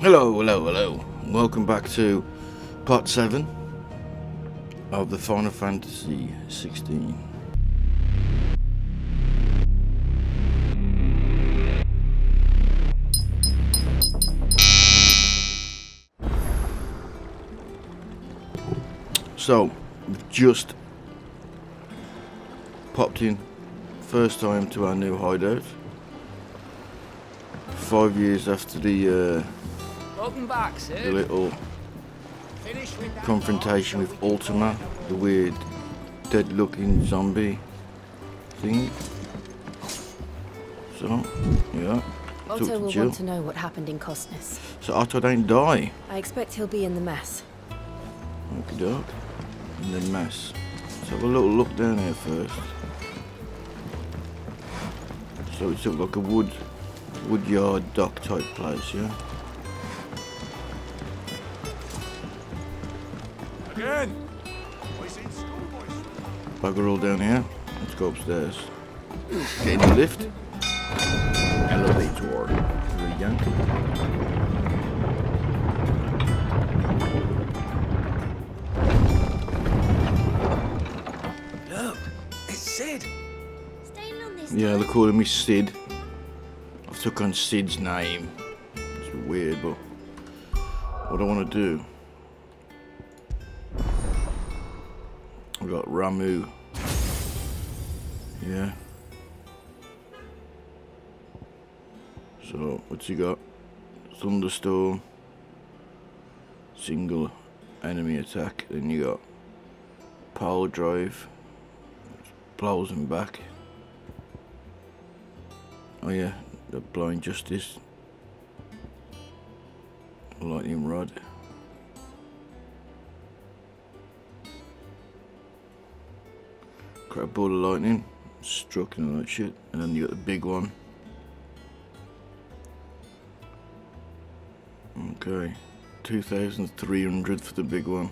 Hello. Welcome back to part 7 of the Final Fantasy XVI. So, we've just popped in, first time to our new hideout. 5 years after the Welcome back, sir. the little confrontation with Ultima, the weird dead-looking zombie thing. So, yeah. Otto will want to know what happened in Costness. So Otto don't die. I expect he'll be in the mess. Okie doke. And then mess. Let's have a little look down here first. So it's like a woodyard dock type place, yeah? Again. Bugger all down here. Let's go upstairs. Get in the lift. Elevator. Very yankee. Look, it's Sid. Yeah, they're calling me Sid. I've took on Sid's name. It's weird, but what I want to do, I've got Ramu. Yeah. So, what's he got? Thunderstorm. Single enemy attack. Then you got Power Drive. Blows him back. Oh yeah, the Blind Justice. Lightning Rod. Grab a ball of lightning. Struck and all that shit. And then you got the big one. Okay. 2,300 for the big one.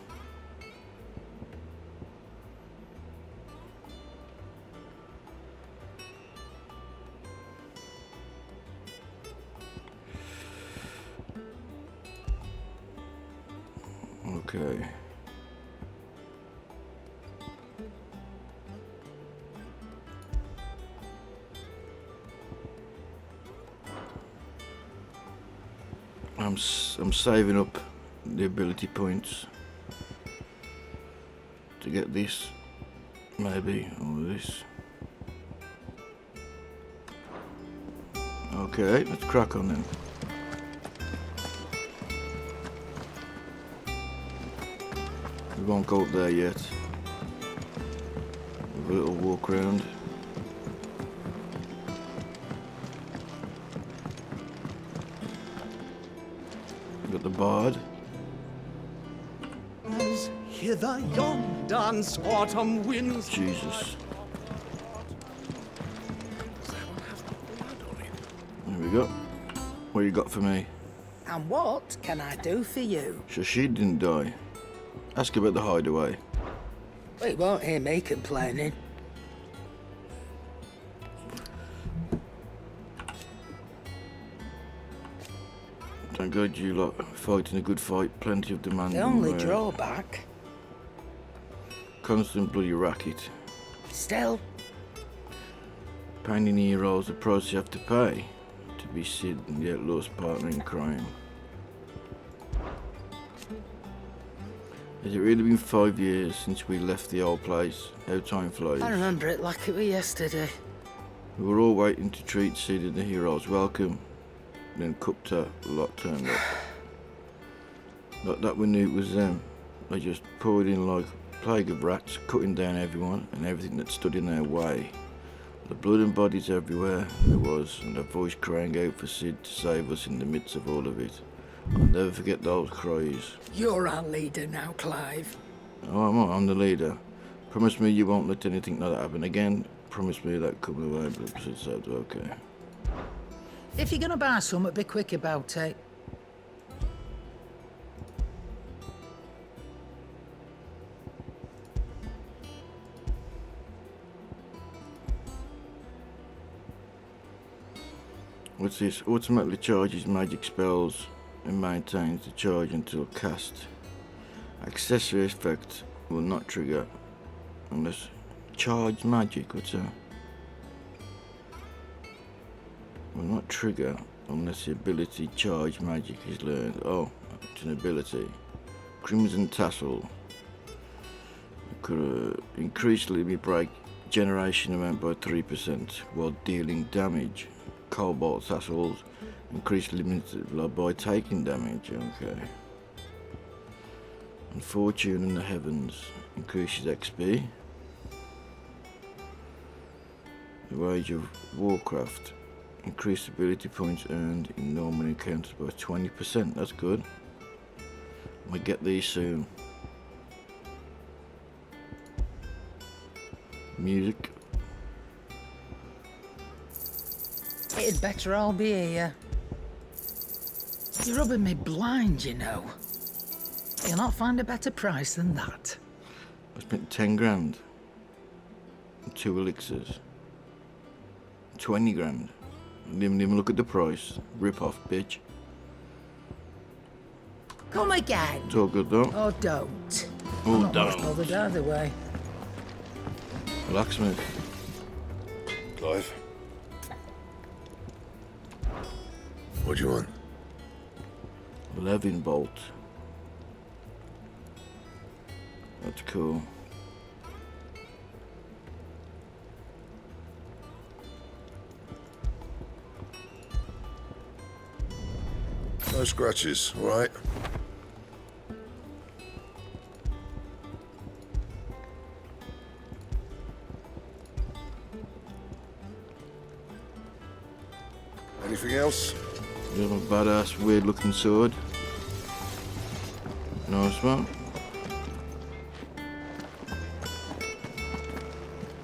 Okay. I'm saving up the ability points to get this, maybe, or this. Okay, let's crack on then. We won't go up there yet. Have a little walk around. Got the bard. As hither yon dance autumn winds. Jesus. There we go. What you got for me? And what can I do for you? So she didn't die. Ask about the hideaway. Well, you won't hear me complaining. Thank God you lot fighting a good fight. Plenty of demand. The only drawback, Constant bloody racket. still, Pain in the ear rolls the price you have to pay to be Sid and the outlaw's partner in crime. Has it really been 5 years since we left the old place? How time flies. I remember it like it was yesterday. We were all waiting to treat Sid and the heroes welcome. Then Kupta lot turned up. Like that we knew it was them. They just poured in like a plague of rats, cutting down everyone and everything that stood in their way. The blood and bodies everywhere there was, and a voice crying out for Sid to save us in the midst of all of it. I'll never forget those cries. You're our leader now, Clive. Oh, I'm the leader. Promise me you won't let anything like that happen again. Promise me that couple of eye-blips, it sounds okay. If you're gonna buy something, be quick about it. What's this? Automatically charges magic spells and maintains the charge until cast. Accessory effect will not trigger unless charged magic, what's that? Will not trigger unless the ability charged magic is learned. Oh, it's an ability. Crimson Tassel. Could increase limit break generation amount by 3% while dealing damage. Cobalt Tassels increase limit by taking damage. Okay. And Fortune in the Heavens increases XP. The Wage of Warcraft increased ability points earned in normal encounters by 20%. That's good. We'll get these soon. Music. It'd better all be here. You're rubbing me blind, you know. You'll not find a better price than that. I spent 10 grand on 2 elixirs. 20 grand. I didn't even look at the price. Rip off, bitch. Come again. It's all good though. Oh, don't. Oh, I'm not much don't. bothered either way. Blacksmith. Clive? What do you want? Levin bolt. That's cool. No scratches, all right? Anything else? You have a badass, weird looking sword. Nice one.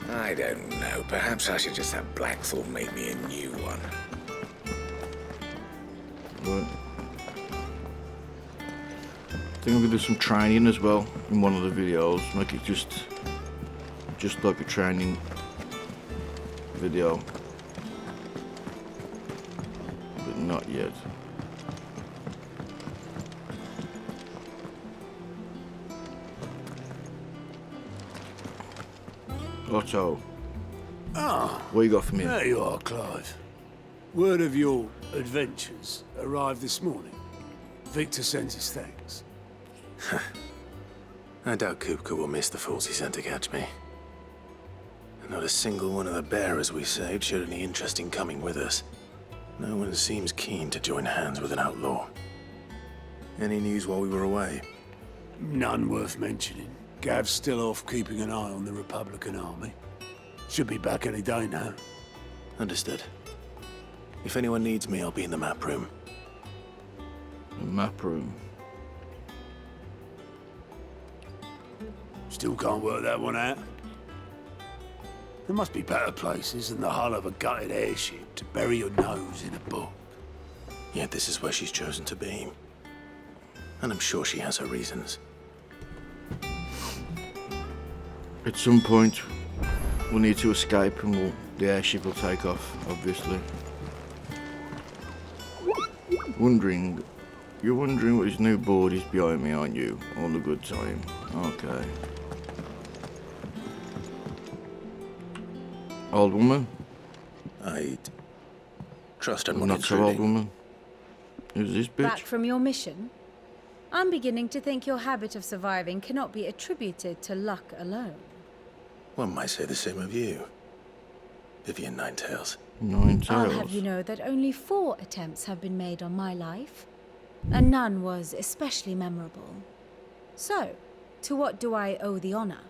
I don't know. Perhaps I should just have Blackthorn make me a new one. Right. I think I'm gonna do some training as well in one of the videos. Make it just like a training video. But not yet. Otto. Ah, What you got for me? there you are, Clive. Word of your adventures arrived this morning. Victor sends his thanks. I doubt Kupka will miss the fools he sent to catch me. Not a single one of the bearers we saved showed any interest in coming with us. No one seems keen to join hands with an outlaw. Any news while we were away? None worth mentioning. Gav's still off keeping an eye on the Republican army. Should be back any day now. Understood. If anyone needs me, I'll be in the map room. The map room. Still can't work that one out. There must be better places than the hull of a gutted airship to bury your nose in a book. Yet this is where she's chosen to be. And I'm sure she has her reasons. At some point, we'll need to escape and the airship will take off, obviously. You're wondering what his new board is behind me, aren't you? All the good time. Okay. Old woman? I'd trust I'm Not so old woman. Who's this bitch? Back from your mission? I'm beginning to think your habit of surviving cannot be attributed to luck alone. One might say the same of you, Vivian Ninetails. I'll have you know that only 4 attempts have been made on my life, and none was especially memorable. So, to what do I owe the honor?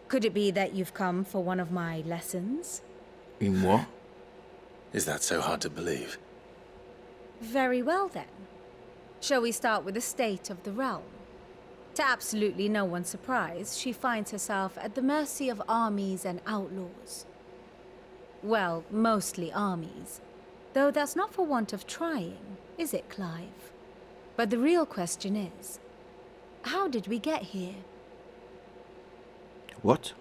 Could it be that you've come for one of my lessons? In what? Is that so hard to believe? Very well then. Shall we start with the state of the realm? To absolutely no one's surprise, she finds herself at the mercy of armies and outlaws. Well, mostly armies. Though that's not for want of trying, is it, Clive? But the real question is, how did we get here? What?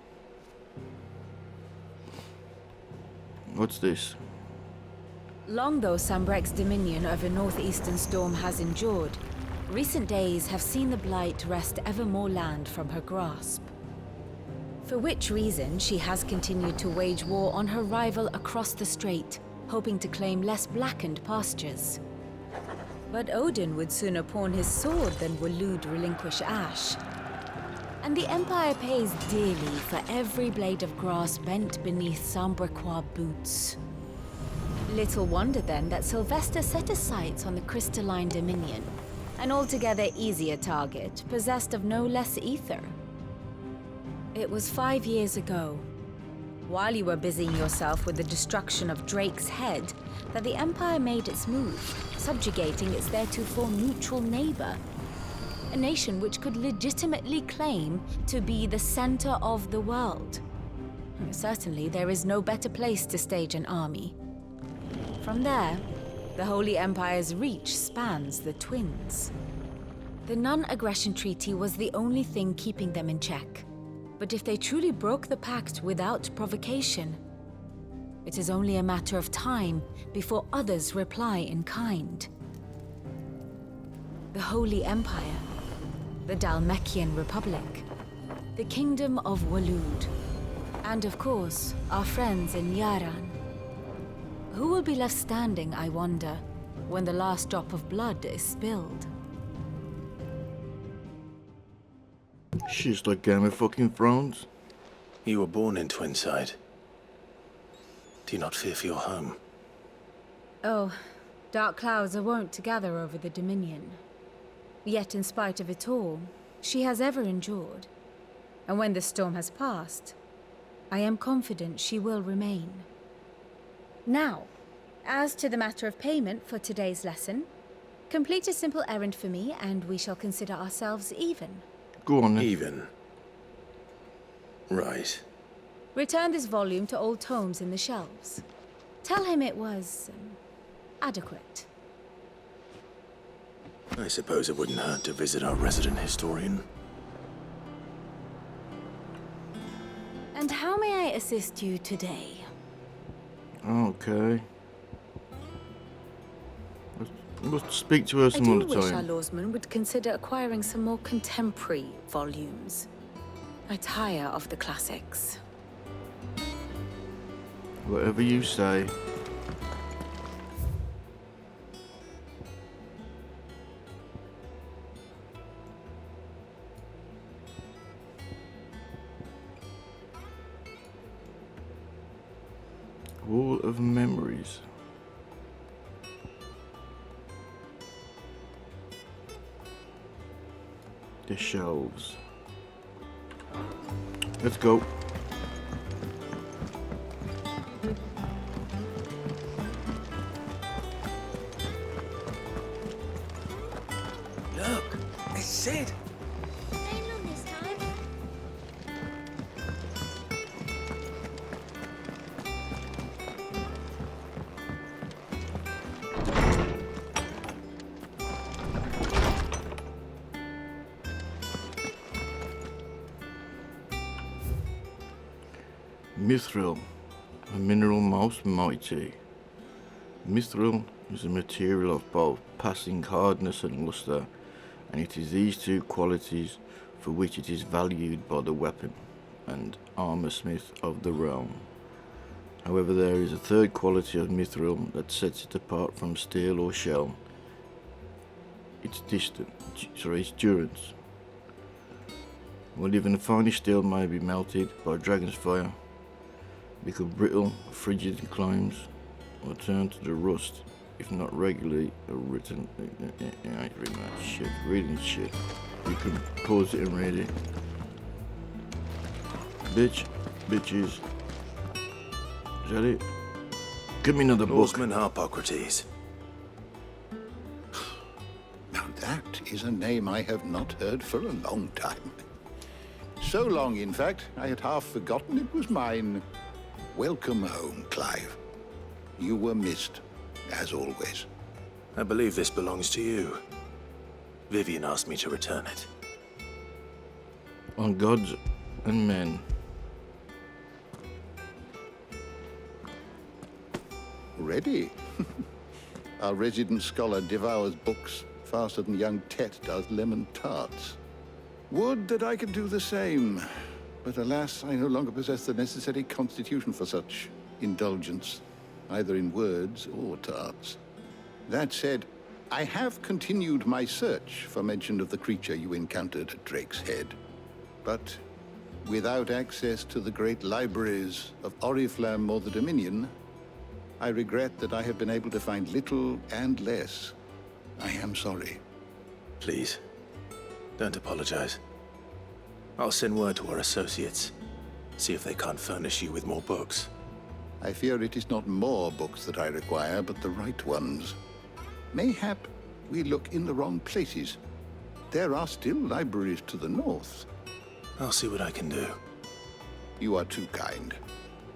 What's this? Long though Sambrek's dominion over northeastern Storm has endured, recent days have seen the Blight wrest ever more land from her grasp. For which reason she has continued to wage war on her rival across the strait, hoping to claim less blackened pastures. But Odin would sooner pawn his sword than Waloed relinquish Ash. And the Empire pays dearly for every blade of grass bent beneath Sambrequois boots. Little wonder then that Sylvester set his sights on the crystalline dominion, an altogether easier target, possessed of no less ether. It was 5 years ago, while you were busying yourself with the destruction of Drake's head, that the Empire made its move, subjugating its theretofore neutral neighbor, a nation which could legitimately claim to be the center of the world. Certainly, there is no better place to stage an army. From there, the Holy Empire's reach spans the Twins. The non-aggression treaty was the only thing keeping them in check. But if they truly broke the pact without provocation, it is only a matter of time before others reply in kind. The Holy Empire, the Dhalmekian Republic, the Kingdom of Waloed, and of course, our friends in Yaran. Who will be left standing, I wonder, when the last drop of blood is spilled? Shit's like Game of fucking Thrones. You were born in Twinside. Do you not fear for your home? Oh, dark clouds are wont to gather over the Dominion. Yet in spite of it all, she has ever endured. And when the storm has passed, I am confident she will remain. Now, as to the matter of payment for today's lesson, complete a simple errand for me and we shall consider ourselves even. Go on then. Even. Right. Return this volume to old tomes in the shelves. Tell him it was adequate. I suppose it wouldn't hurt to visit our resident historian. And how may I assist you today? Okay. Let's speak to her some I other do wish our time. lawsman would consider acquiring some more contemporary volumes. I tire of the classics. Whatever you say. Wall of memories. The shelves. Let's go. Look, it's Sid. Mithril, a mineral most mighty. Mithril is a material of both passing hardness and luster, and it is these two qualities for which it is valued by the weapon and armorsmith of the realm. However, there is a third quality of mithril that sets it apart from steel or shell. Its durance. While even the finest steel may be melted by dragon's fire, become brittle, frigid in climes, or turn to the rust if not regularly written. I ain't reading that shit. Reading shit. You can pause it and read it. Bitches. Is that it? Give me another book. Norseman Harpocrates. Now that is a name I have not heard for a long time. So long, in fact, I had half forgotten it was mine. Welcome home, Clive. You were missed, as always. I believe this belongs to you. Vivian asked me to return it. On gods and men. Ready? Our resident scholar devours books faster than young Tet does lemon tarts. Would that I could do the same. But alas, I no longer possess the necessary constitution for such indulgence, either in words or tarts. That said, I have continued my search for mention of the creature you encountered at Drake's Head. But without access to the great libraries of Oriflamme or the Dominion, I regret that I have been able to find little and less. I am sorry. Please, don't apologize. I'll send word to our associates. See if they can't furnish you with more books. I fear it is not more books that I require, but the right ones. Mayhap we look in the wrong places. There are still libraries to the north. I'll see what I can do. You are too kind.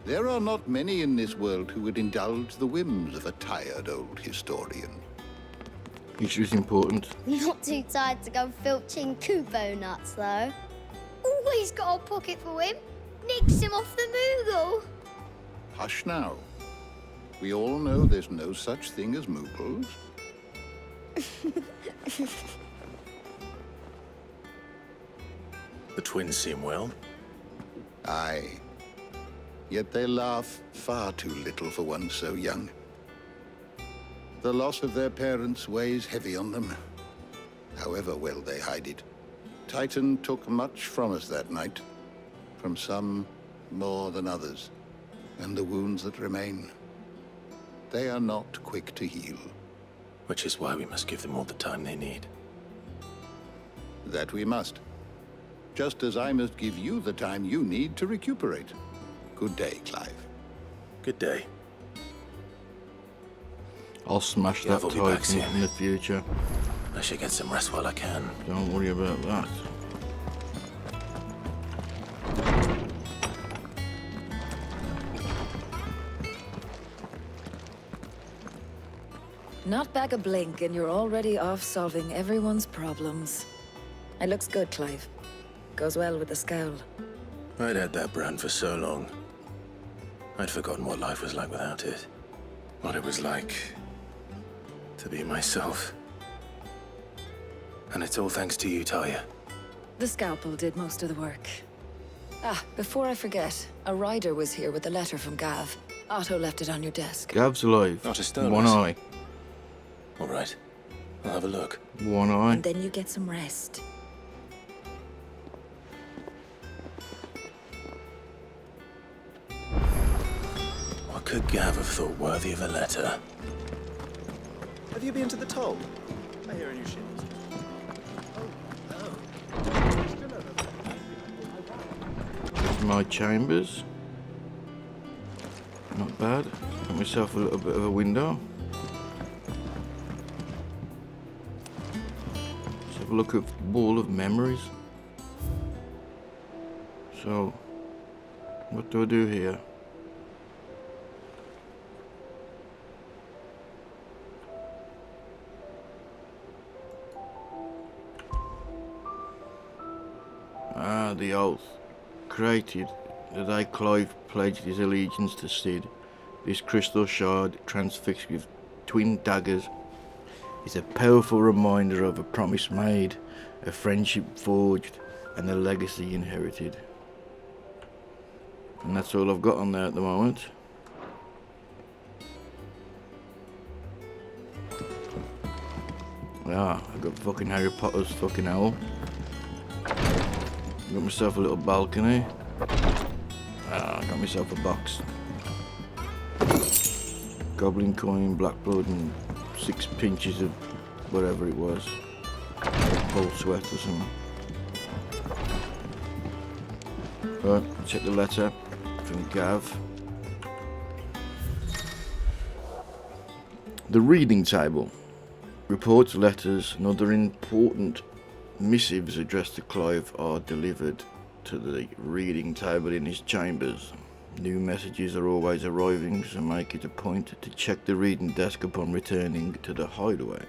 There are not many in this world who would indulge the whims of a tired old historian. History's important. Not too tired to go filching Kubo nuts, though. Always got a pocket for him. Nicks him off the Moogle. Hush now. We all know there's no such thing as Moogles. The twins seem well. Aye. Yet they laugh far too little for one so young. The loss of their parents weighs heavy on them, however well they hide it. Titan took much from us that night, from some more than others, and the wounds that remain, they are not quick to heal. Which is why we must give them all the time they need. That we must. Just as I must give you the time you need to recuperate. Good day, Clive. Good day. I'll smash that I'll be back Titan soon. in the future. I should get some rest while I can. Don't worry about that. Not back a blink and you're already off solving everyone's problems. It looks good, Clive. Goes well with the scowl. I'd had that brand for so long. I'd forgotten what life was like without it. What it was like to be myself. And it's all thanks to you, Talia. The scalpel did most of the work. Ah, before I forget, a rider was here with a letter from Gav. Otto left it on your desk. Gav's alive. Not a stone. One eye. All right. I'll have a look. One eye. And then you get some rest. What could Gav have thought worthy of a letter? Have you been to the toll? I hear a new ship. There's my chambers. Not bad. Got myself a little bit of a window. Let's have a look at Wall of Memories. So, what do I do here? Ah, the oath. Created the day Clive pledged his allegiance to Cid. This crystal shard, transfixed with twin daggers, is a powerful reminder of a promise made, a friendship forged, and a legacy inherited. And that's all I've got on there at the moment. Ah, I've got fucking Harry Potter's fucking owl. Got myself a little balcony. I got myself a box. Goblin coin, black blood, and 6 pinches of whatever it was. Cold sweat or something. Right, check the letter from Gav. The reading table. Reports, letters, and other important missives addressed to Clive are delivered to the reading table in his chambers. New messages are always arriving, so make it a point to check the reading desk upon returning to the hideaway.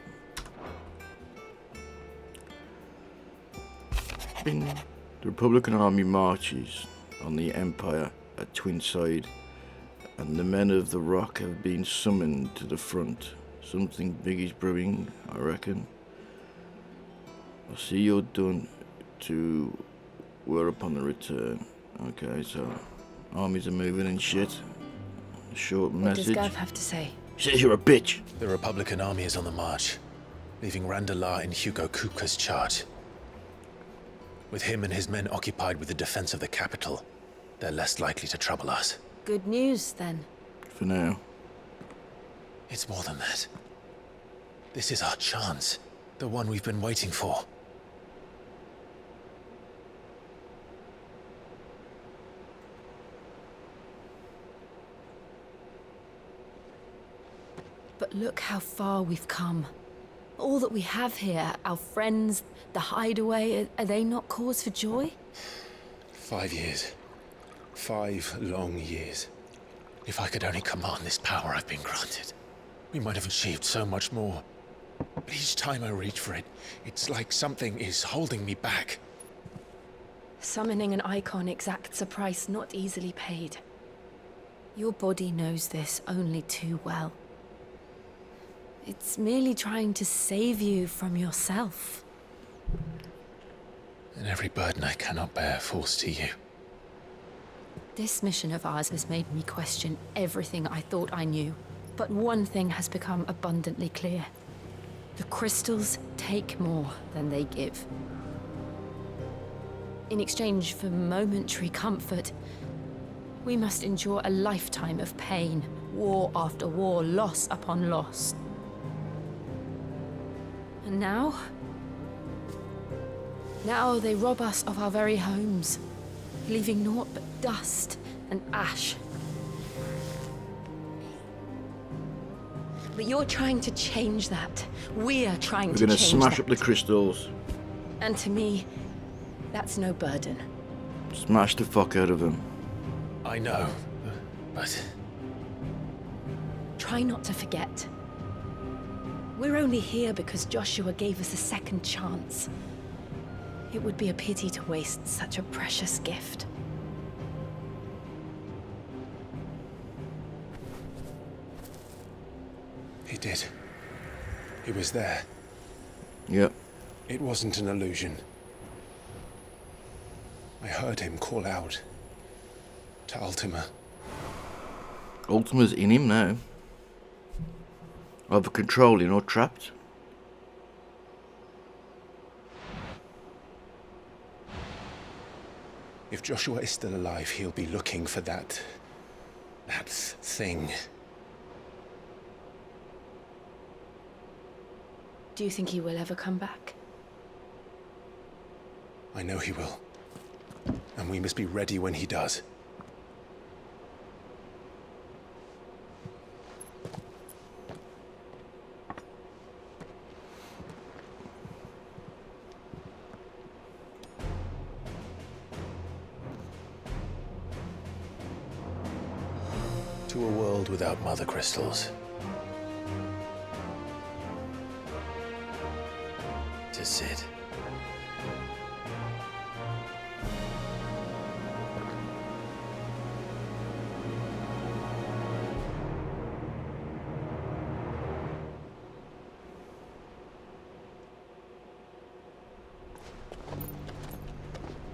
Bing. The Republican army marches on the Empire at Twinside and the men of the Rock have been summoned to the front. Something big is brewing, I reckon. I see you're done to we're upon the return. Okay, so armies are moving and shit. Short message. What does Gav have to say? Says you're a bitch. The Republican army is on the march, leaving Randalar in Hugo Kupka's charge. With him and his men occupied with the defense of the capital, they're less likely to trouble us. Good news, then. For now. It's more than that. This is our chance. The one we've been waiting for. But look how far we've come. All that we have here, our friends, the hideaway, are they not cause for joy? 5 years. 5 long years. If I could only command this power I've been granted, we might have achieved so much more. But each time I reach for it, it's like something is holding me back. Summoning an icon exacts a price not easily paid. Your body knows this only too well. It's merely trying to save you from yourself. And every burden I cannot bear falls to you. This mission of ours has made me question everything I thought I knew. But one thing has become abundantly clear. The crystals take more than they give. In exchange for momentary comfort, we must endure a lifetime of pain, war after war, loss upon loss. And now? Now they rob us of our very homes, leaving naught but dust and ash. But you're trying to change that. We're trying to change that. We're gonna smash up the crystals. And to me, that's no burden. Smash the fuck out of them. I know, but... Try not to forget. We're only here because Joshua gave us a second chance. It would be a pity to waste such a precious gift. He did. He was there. Yep. It wasn't an illusion. I heard him call out to Ultima. Ultima's in him now. Either controlling or trapped. If Joshua is still alive, he'll be looking for that thing. Do you think he will ever come back? I know he will. And we must be ready when he does. To a world without mother crystals. To Sid.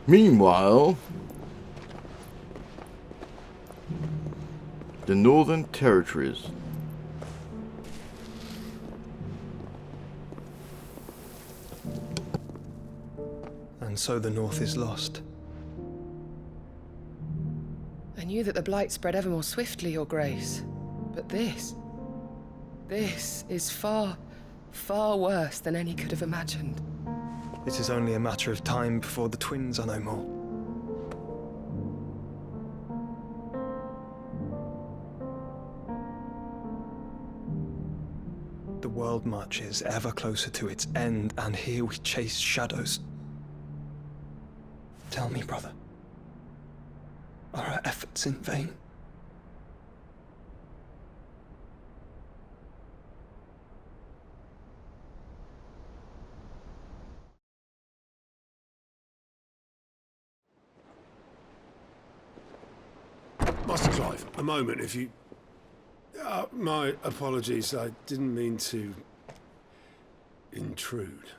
Meanwhile, the Northern Territories. And so the North is lost. I knew that the Blight spread ever more swiftly, Your Grace. But this is far, far worse than any could have imagined. It is only a matter of time before the twins are no more. The world marches ever closer to its end, and here we chase shadows. Tell me, brother, are our efforts in vain? Must Clive, a moment, if you... my apologies, I didn't mean to... intrude.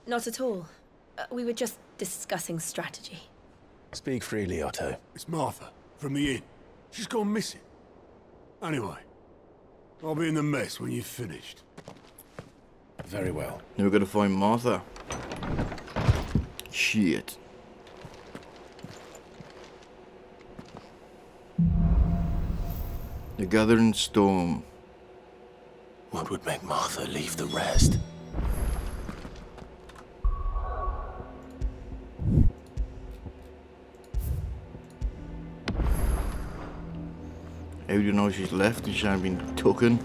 Not at all. We were just discussing strategy. Speak freely, Otto. It's Marther, from the inn. She's gone missing. Anyway, I'll be in the mess when you've finished. Very well. Now we're gonna find Martha. Shit. The gathering storm. What would make Martha leave the rest? How do you know she's left and she hasn't been taken?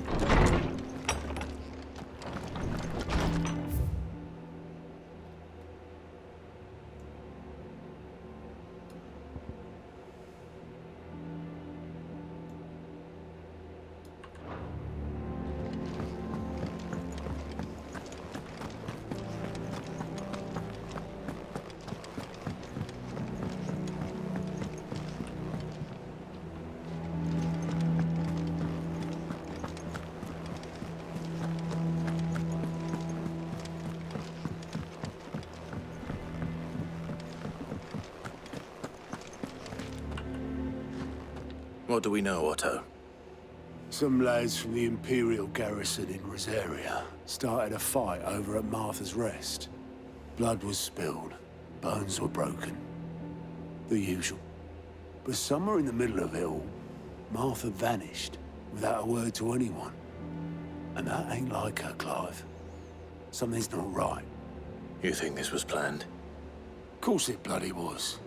What do we know, Otto? Some lads from the Imperial garrison in Rosaria started a fight over at Martha's Rest. Blood was spilled, bones were broken. The usual. But somewhere in the middle of it all, Martha vanished without a word to anyone. And that ain't like her, Clive. Something's not right. You think this was planned? Of course it bloody was.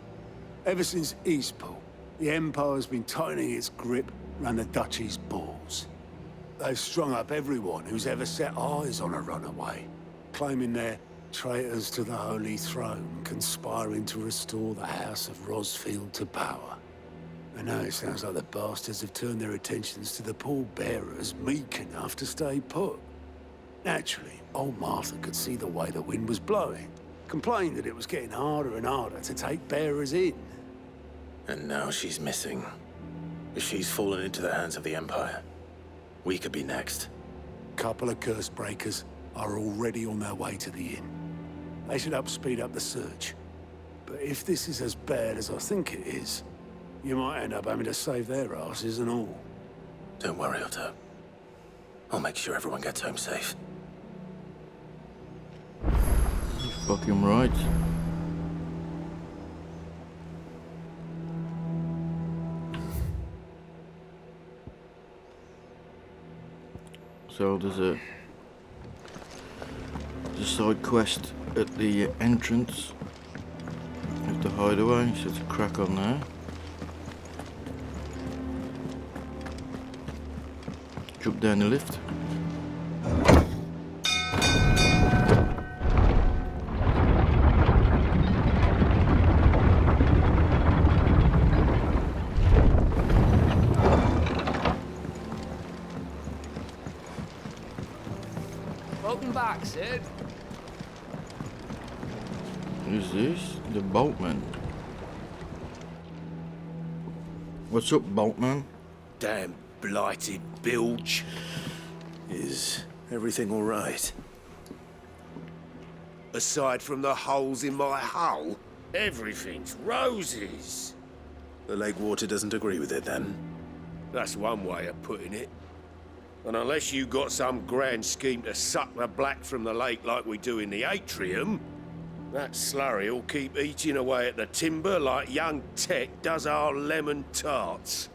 Ever since Eastpool, the Empire's been tightening its grip around the Duchy's balls. They've strung up everyone who's ever set eyes on a runaway, claiming they're traitors to the Holy Throne, conspiring to restore the House of Rosfield to power. And now it sounds like the bastards have turned their attentions to the pallbearers meek enough to stay put. Naturally, old Martha could see the way the wind was blowing, complained that it was getting harder and harder to take bearers in. And now she's missing. If she's fallen into the hands of the Empire, we could be next. Couple of curse breakers are already on their way to the inn. They should help speed up the search. But if this is as bad as I think it is, you might end up having to save their asses and all. Don't worry, Otto. I'll make sure everyone gets home safe. You're fucking right. So there's a side quest at the entrance of the hideaway, so it's a crack on there. Jump down the lift. Welcome back, Sid. Who's this? The boatman. What's up, boatman? Damn blighted bilge. Is everything all right? Aside from the holes in my hull, everything's roses. The lake water doesn't agree with it, then? That's one way of putting it. And unless you got some grand scheme to suck the black from the lake like we do in the atrium, that slurry'll keep eating away at the timber like young Tech does our lemon tarts.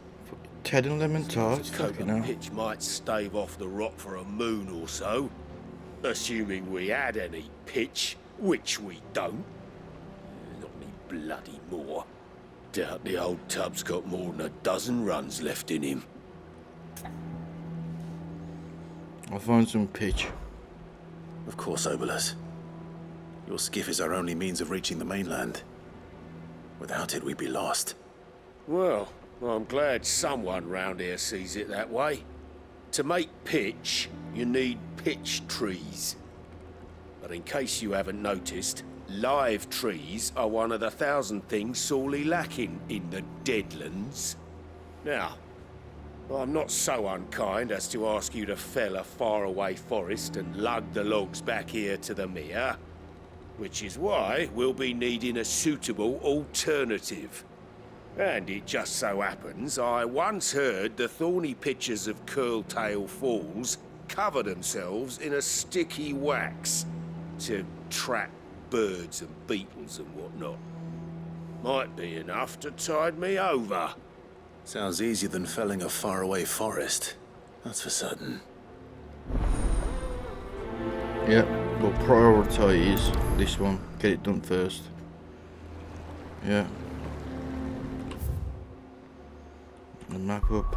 Ted and lemon tarts? A coat Fucking of hell. pitch might stave off the rock for a moon or so, assuming we had any pitch, which we don't. Not any bloody more. Doubt the old tub's got more than a dozen runs left in him. I'll find some pitch. Of course, Obolus. Your skiff is our only means of reaching the mainland. Without it, we'd be lost. Well, I'm glad someone round here sees it that way. To make pitch, you need pitch trees. But in case you haven't noticed, live trees are one of the 1,000 things sorely lacking in the Deadlands. Now, I'm not so unkind as to ask you to fell a faraway forest and lug the logs back here to the mere, which is why we'll be needing a suitable alternative. And it just so happens I once heard the thorny pitchers of Curltail Falls cover themselves in a sticky wax to trap birds and beetles and whatnot. Might be enough to tide me over. Sounds easier than felling a faraway forest. That's for certain. Yeah, we'll prioritise this one. Get it done first. Yeah. The map up.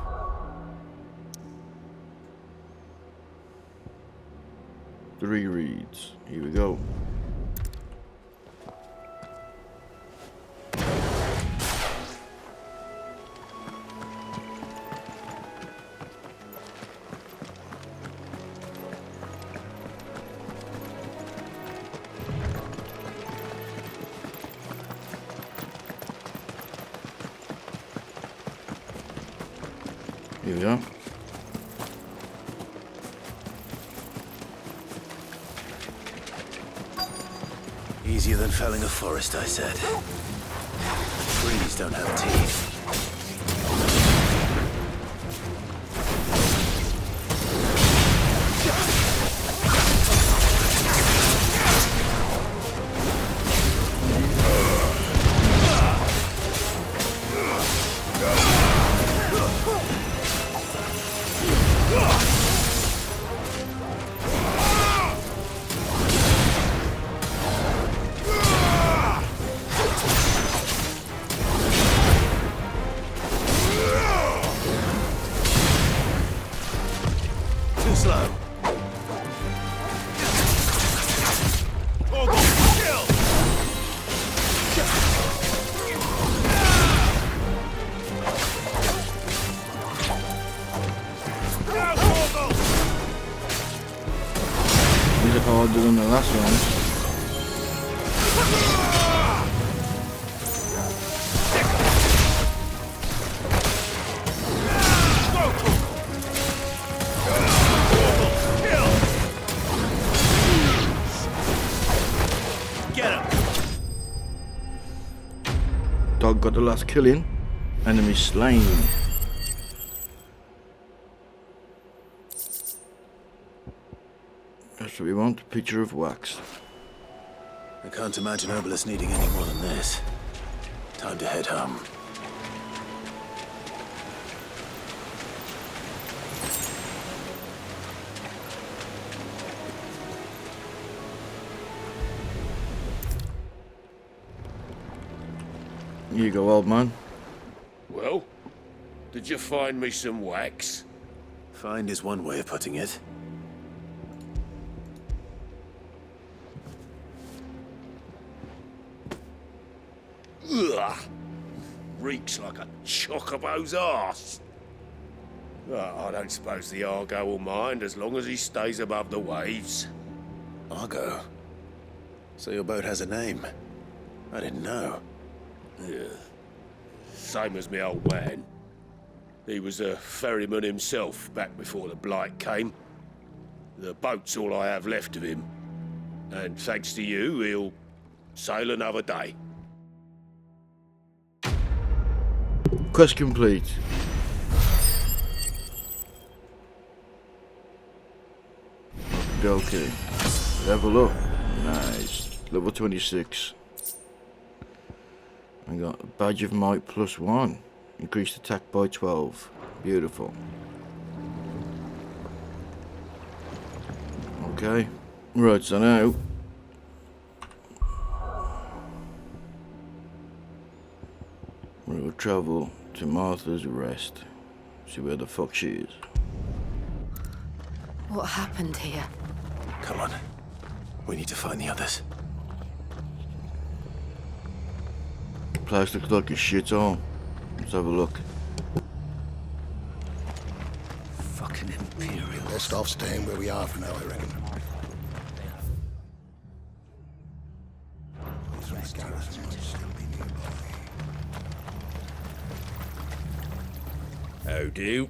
Three reads. Here we go. Here we are. Easier than felling a forest, I said. Trees don't have teeth. Harder than the last one. Get him! Dog got the last killing. Enemy slain. That's what we want, a picture of wax. I can't imagine Herbalist needing any more than this. Time to head home. Here you go, old man. Well, did you find me some wax? Find is one way of putting it. Ugh! Reeks like a chocobo's arse. I don't suppose the Argo will mind as long as he stays above the waves. Argo? So your boat has a name? I didn't know. Yeah. Same as me old man. He was a ferryman himself back before the Blight came. The boat's all I have left of him. And thanks to you, he'll sail another day. Quest complete. Okay. Level up. Nice. Level 26. I got a badge of might +1. Increased attack by 12. Beautiful. Okay. Right, so now we'll travel to Marther's Rest. See where the fuck she is. What happened here? Come on. We need to find the others. Place looks like a shithole. Let's have a look. Fucking Imperial. Best off staying where we are for now, I reckon. How do?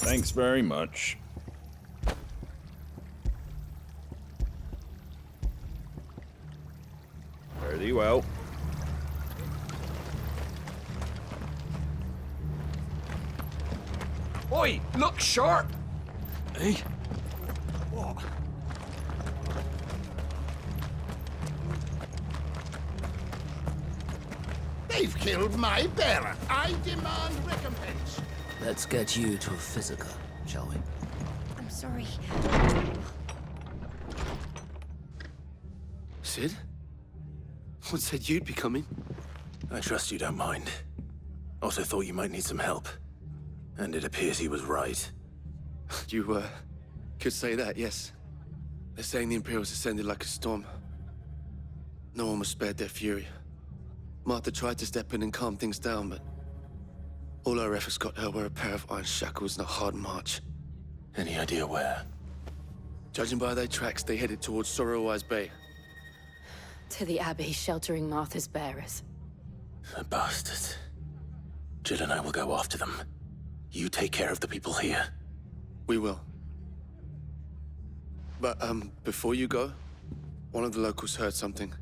Thanks very much. Fare thee well. Oi, look sharp! Hey? What? They've killed my bearer. I demand recompense. Let's get you to a physical, shall we? I'm sorry. Sid? What said you'd be coming? I trust you don't mind. Also thought you might need some help. And it appears he was right. You, could say that, yes. They're saying the Imperials ascended like a storm. No one was spared their fury. Marther tried to step in and calm things down, but all our efforts got her were a pair of iron shackles and a hard march. Any idea where? Judging by their tracks, they headed towards Sorrowwise Bay. To the Abbey sheltering Marther's bearers. The bastards. Jill and I will go after them. You take care of the people here. We will. But, before you go, one of the locals heard something.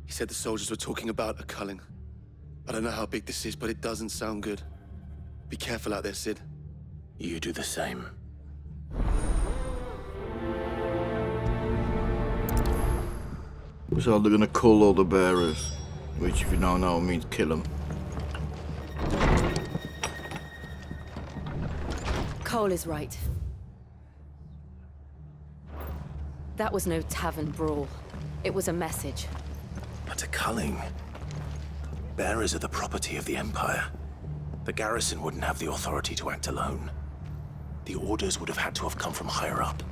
He said the soldiers were talking about a culling. I don't know how big this is, but it doesn't sound good. Be careful out there, Sid. You do the same. So they're gonna cull all the bearers, which if you don't know means kill them. Cole is right. That was no tavern brawl. It was a message. But a culling. Bearers are the property of the Empire. The garrison wouldn't have the authority to act alone. The orders would have had to have come from higher up.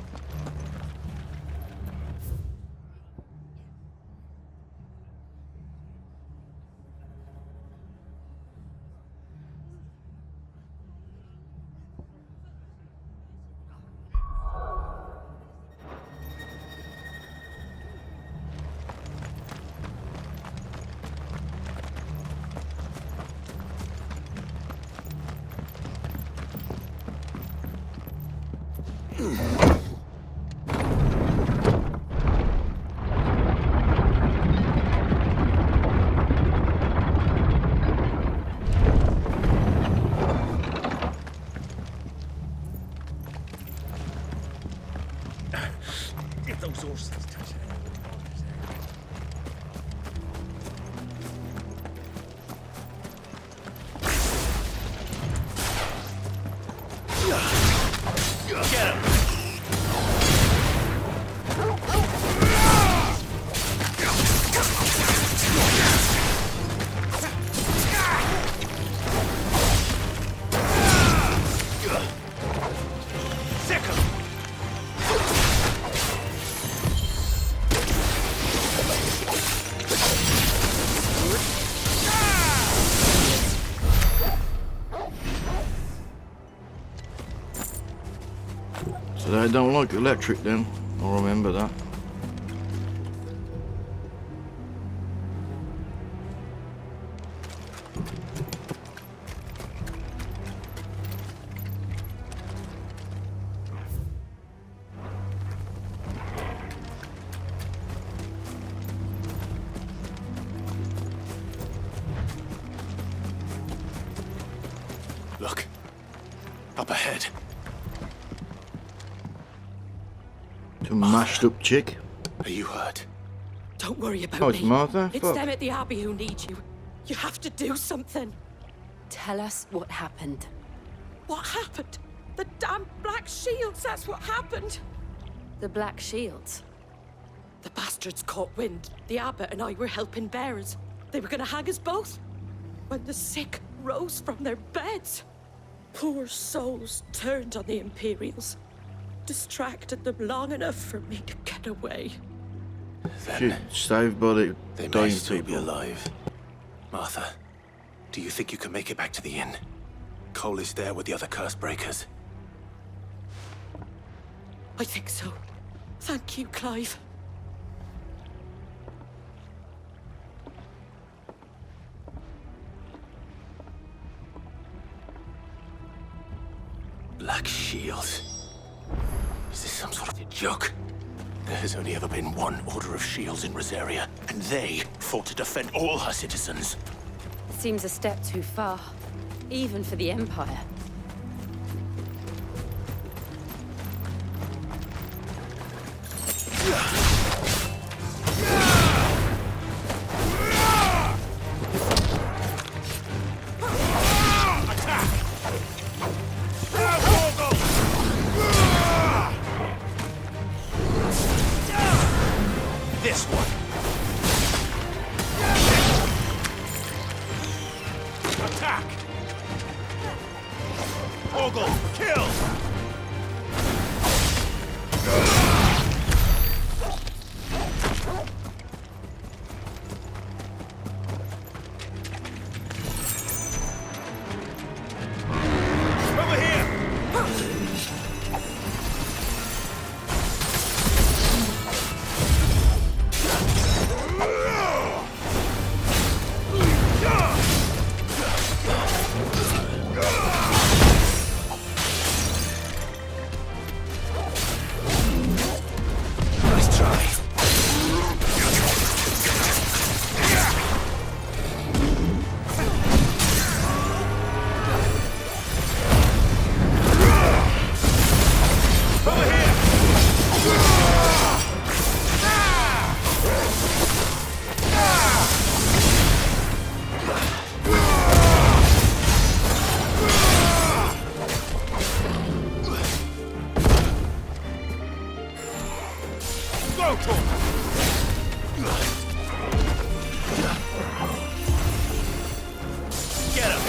Get those horses touching. Get him! So they don't like electric then. I'll remember that. Look. Up ahead. Some mashed up chick. Are you hurt? Don't worry about Oh, it's me. Marther? It's Fuck. them at the Abbey who need you. You have to do something. Tell us what happened. What happened? The damn Black Shields, that's what happened. The Black Shields? The bastards caught wind. The abbot and I were helping bearers. They were gonna hang us both. When the sick rose from their beds, poor souls turned on the Imperials. Distracted them long enough for me to get away. Shit, saved by the They may dying still be people. alive. Martha, do you think you can make it back to the inn? Cole is there with the other curse breakers. I think so. Thank you, Clive. Black Shield. Is this some sort of a joke? There has only ever been one Order of Shields in Rosaria, and they fought to defend all her citizens. Seems a step too far, even for the Empire. This one. Attack! Ogle, kill! Over here! Nice try. Over here! Go, Tom! Get him!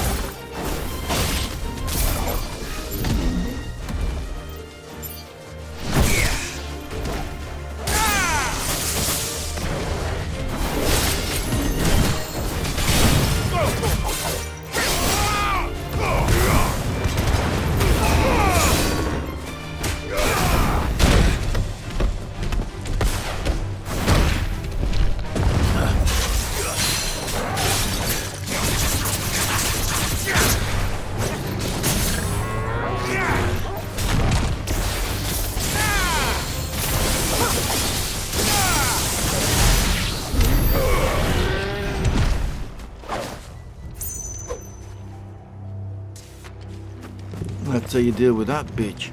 That's how you deal with that bitch.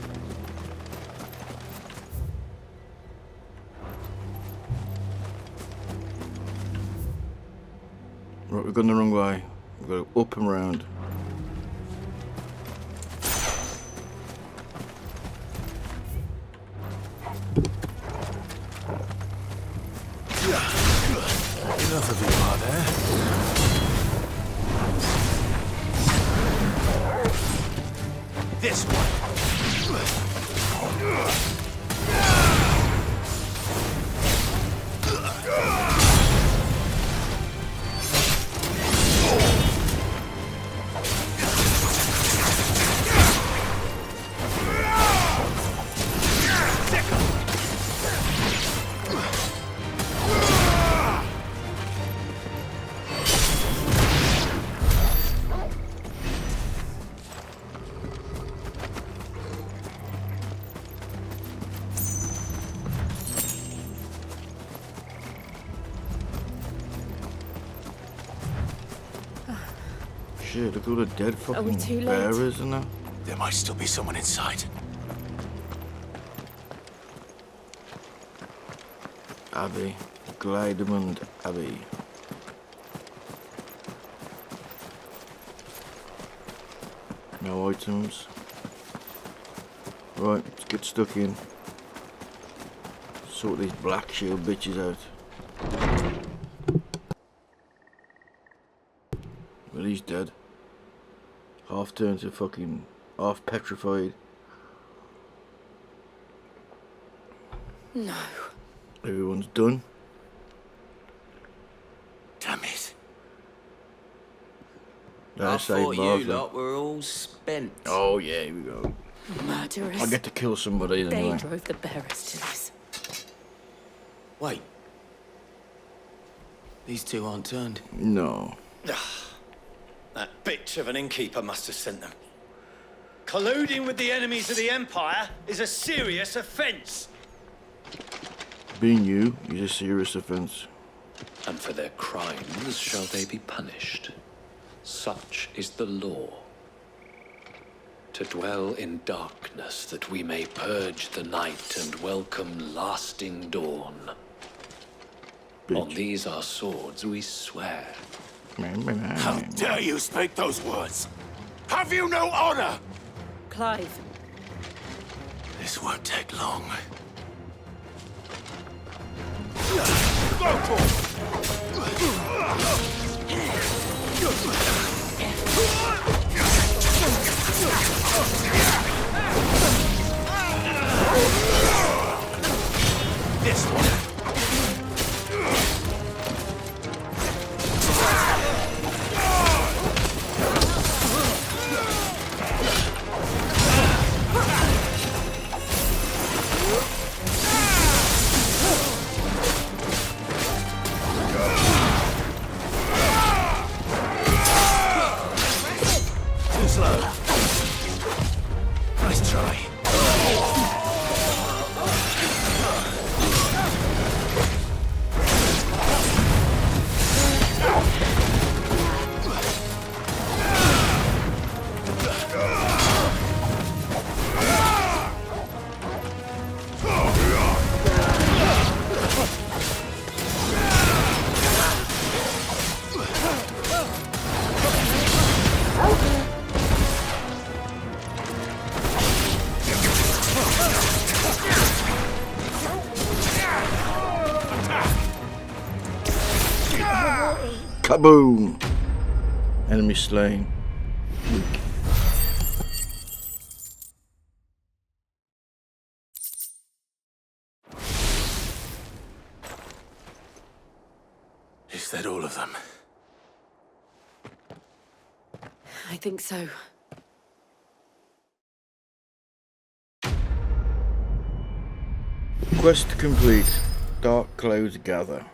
Right, we've gone the wrong way. We've got to go up and round. Enough of you, Marther. This one. Shit, look at all the dead Are we fucking too late? bearers and that. There might still be someone inside. Abbey. Glidemund Abbey. No items. Right, let's get stuck in. Sort these Black Shield bitches out. Well, he's dead. Half turned to fucking... half petrified. No. Everyone's done. Damn it. I That's saved thought you Marther. lot were all spent. Oh yeah, here we go. Murderers. I get to kill somebody They anyway. drove the bearers to this. Wait. These two aren't turned. No. That bitch of an innkeeper must have sent them. Colluding with the enemies of the Empire is a serious offence. Being you is a serious offence. And for their crimes shall they be punished. Such is the law. To dwell in darkness that we may purge the night and welcome lasting dawn. On these our swords we swear. How dare you speak those words? Have you no honor? Clive. This won't take long. This one. Too slow. Nice try. Kaboom! Enemy slain. Weak. Is that all of them? I think so. Quest complete. Dark clouds gather.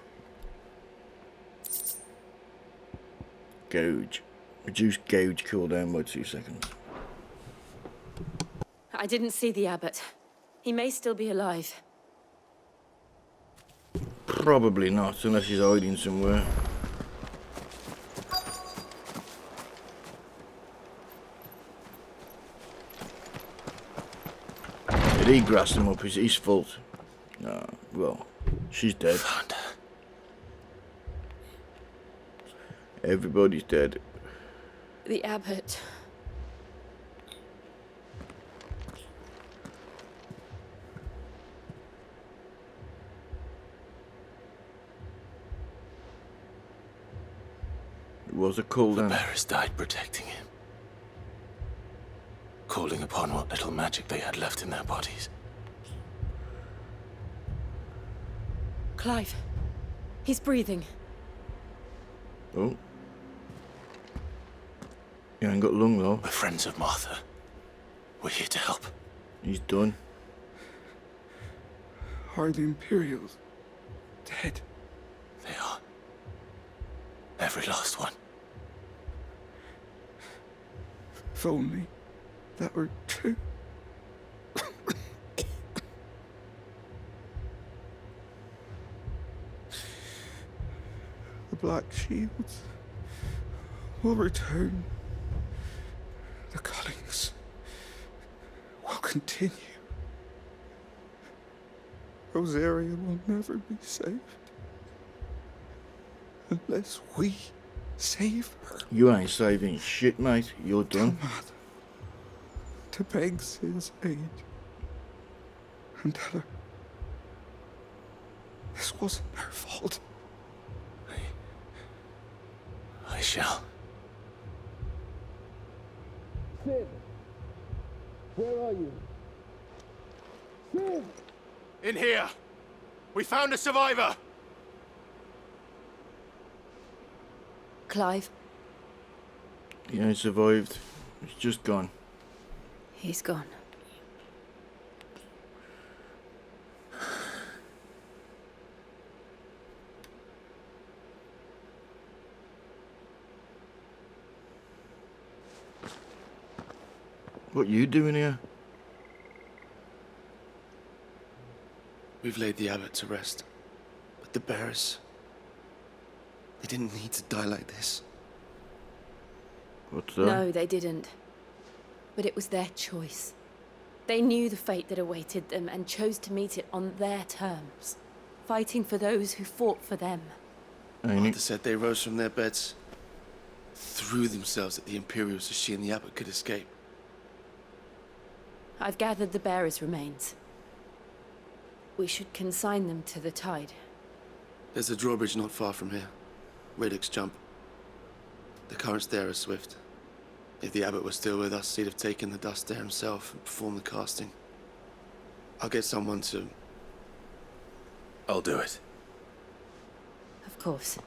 Gouge. Reduce gouge cooldown by 2 seconds. I didn't see the abbot. He may still be alive. Probably not, unless he's hiding somewhere. Did he grass him up? It's his fault. No, well, she's dead. Everybody's dead. The abbot. It was a cooldown. The bearers died protecting him. Calling upon what little magic they had left in their bodies. Clive. He's breathing. Oh. You ain't got long though. We're friends of Marther. We're here to help. He's done. Are the Imperials dead? They are. Every last one. If only that were true. The Black Shields will return. The cuttings will continue. Rosaria will never be saved unless we save her. You ain't saving shit, mate. You're done. To beg Sid's aid and tell her this wasn't her fault. I shall. Sid! Where are you? Sid! In here! We found a survivor! Clive. He ain't survived. He's just gone. He's gone. What you doing here? We've laid the abbot to rest. But the bearers... they didn't need to die like this. What's that? No, they didn't. But it was their choice. They knew the fate that awaited them and chose to meet it on their terms, fighting for those who fought for them. Marther said they rose from their beds, threw themselves at the Imperials so she and the abbot could escape. I've gathered the bearers' remains. We should consign them to the tide. There's a drawbridge not far from here. Radix Jump. The currents there are swift. If the abbot was still with us, he'd have taken the dust there himself and performed the casting. I'll get someone to... I'll do it. Of course.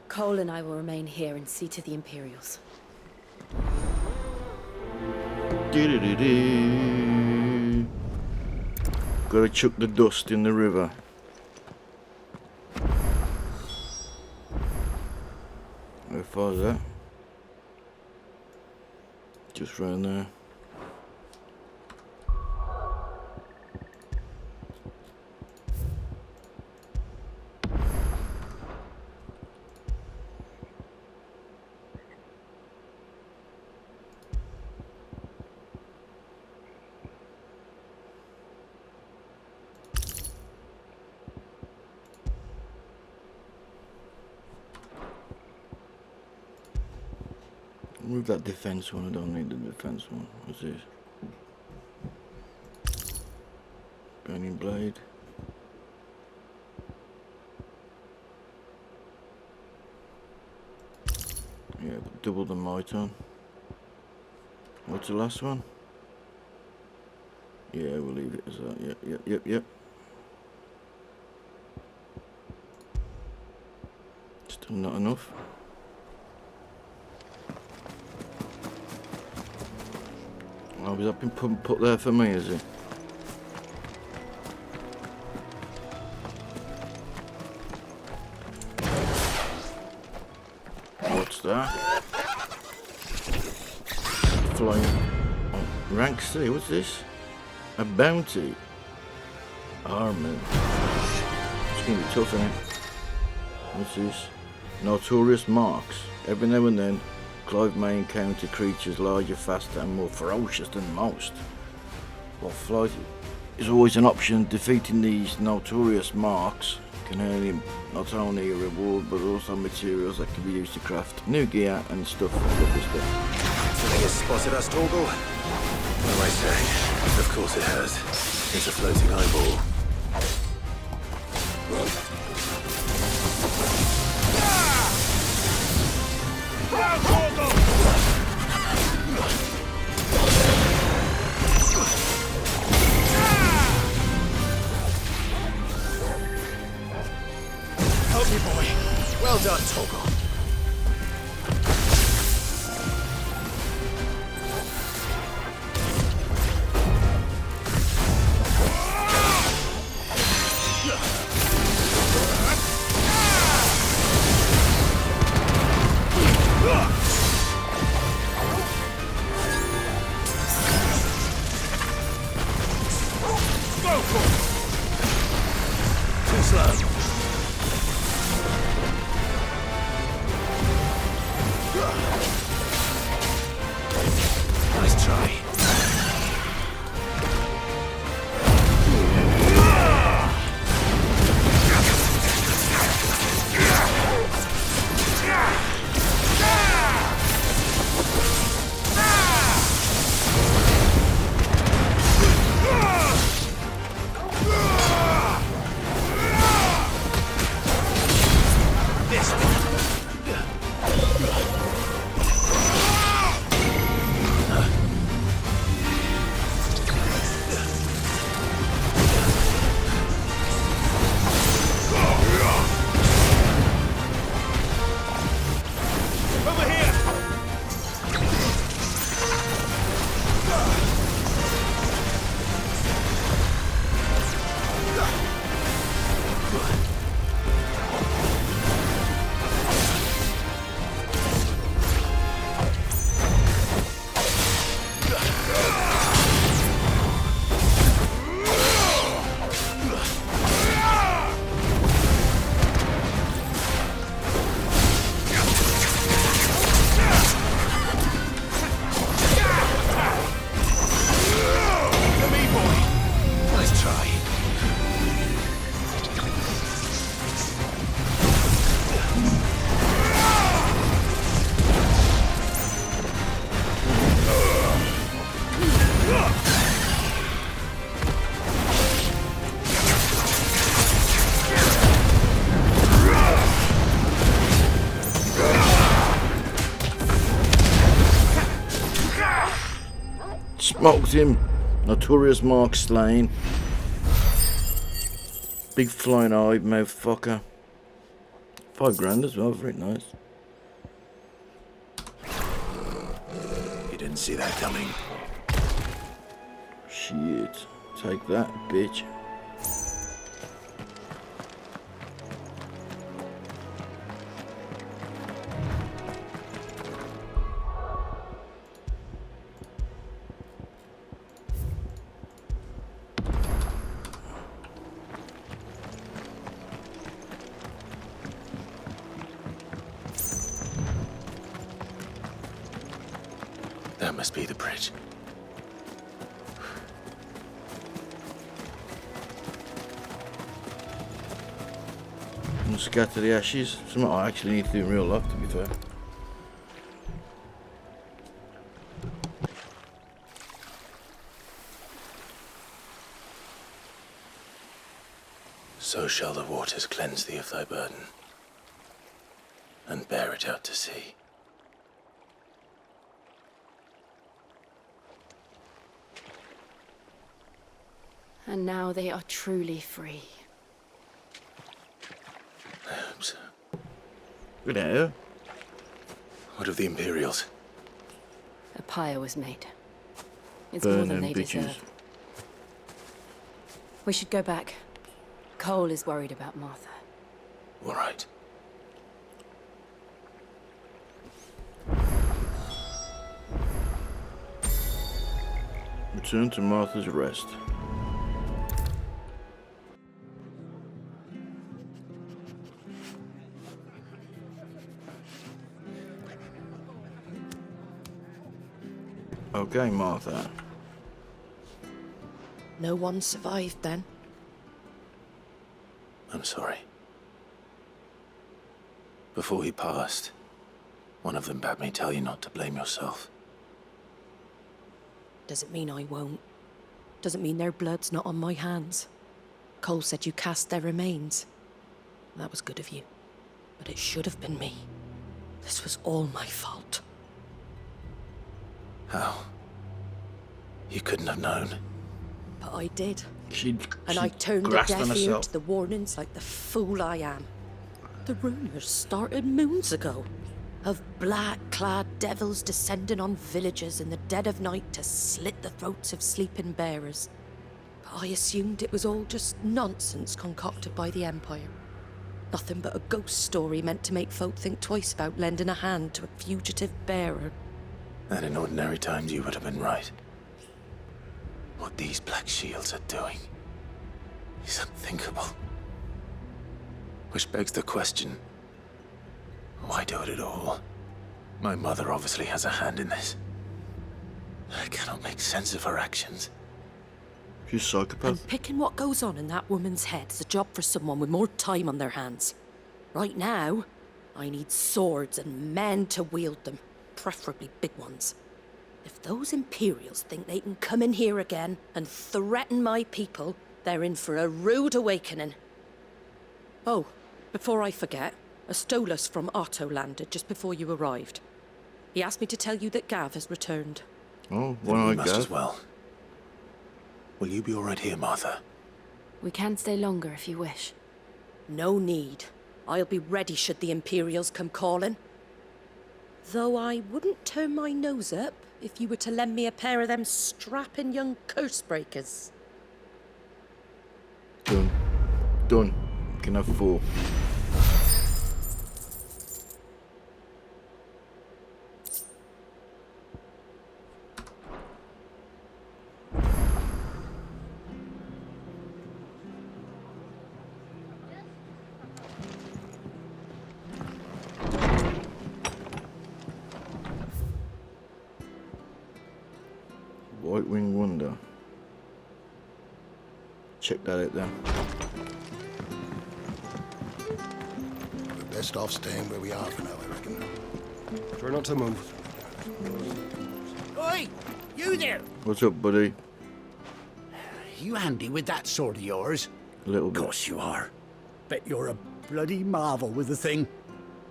Cole and I will remain here and see to the Imperials. Gotta chuck the dust in the river. How far is that? Just round there. Move that defense one. I don't need the defense one. What's this? Burning blade. Yeah, but double the might on. What's the last one? Yeah, we'll leave it as that. Yep. Still not enough. Oh, has that been put there for me, is it? What's that? Flying. Oh, rank C, what's this? A bounty. Armor. It's gonna be tough, isn't it? What's this? Notorious marks. Every now and then, Clive may encounter creatures larger, faster and more ferocious than most. While flight is always an option, defeating these notorious marks can earn him not only a reward but also materials that can be used to craft new gear and stuff. Lovely stuff. Think it's spotted us, Torgal? What am I saying? Of course it has. It's a floating eyeball. Help me, boy. Well done, Torgal. Too slow. Nice try. box him. Notorious mark slain. Big flying eye, motherfucker. 5 grand as well, very nice. You didn't see that coming. Shit. Take that, bitch. That must be the bridge. And scatter the ashes. Something I actually need to do in real life, to be fair. So shall the waters cleanse thee of thy burden, and bear it out to sea. And now they are truly free. I hope so. Good air. What of the Imperials? A pyre was made. It's Burn more than them they bitches. deserve. We should go back. Cole is worried about Marther. All right. Return to Martha's rest. Okay, Martha. No one survived then? I'm sorry. Before he passed, one of them bade me tell you not to blame yourself. Doesn't mean I won't. Doesn't mean their blood's not on my hands. Cole said you cast their remains. That was good of you. But it should have been me. This was all my fault. How? You couldn't have known. But I did. She And I turned a grasped on deaf ear herself. to the warnings like the fool I am. The rumours started moons ago. Of black-clad devils descending on villages in the dead of night to slit the throats of sleeping bearers. But I assumed it was all just nonsense concocted by the Empire. Nothing but a ghost story meant to make folk think twice about lending a hand to a fugitive bearer. And in ordinary times you would have been right. What these Black Shields are doing is unthinkable. Which begs the question, why do it at all? My mother obviously has a hand in this. I cannot make sense of her actions. She's a psychopath. And picking what goes on in that woman's head is a job for someone with more time on their hands. Right now, I need swords and men to wield them, preferably big ones. If those Imperials think they can come in here again and threaten my people, they're in for a rude awakening. Oh, before I forget, a Stolas from Otto landed just before you arrived. He asked me to tell you that Gav has returned. Oh, Then one we I must as go. well. Will you be all right here, Martha? We can stay longer if you wish. No need. I'll be ready should the Imperials come calling. Though I wouldn't turn my nose up if you were to lend me a pair of them strapping young curse-breakers. Done. Done. Can have 4. White Wing Wonder. Check that out then. We're best off staying where we are for now, I reckon. Try not to move. Oi! You there! What's up, buddy? You handy with that sword of yours? A little bit. Of course you are. Bet you're a bloody marvel with the thing.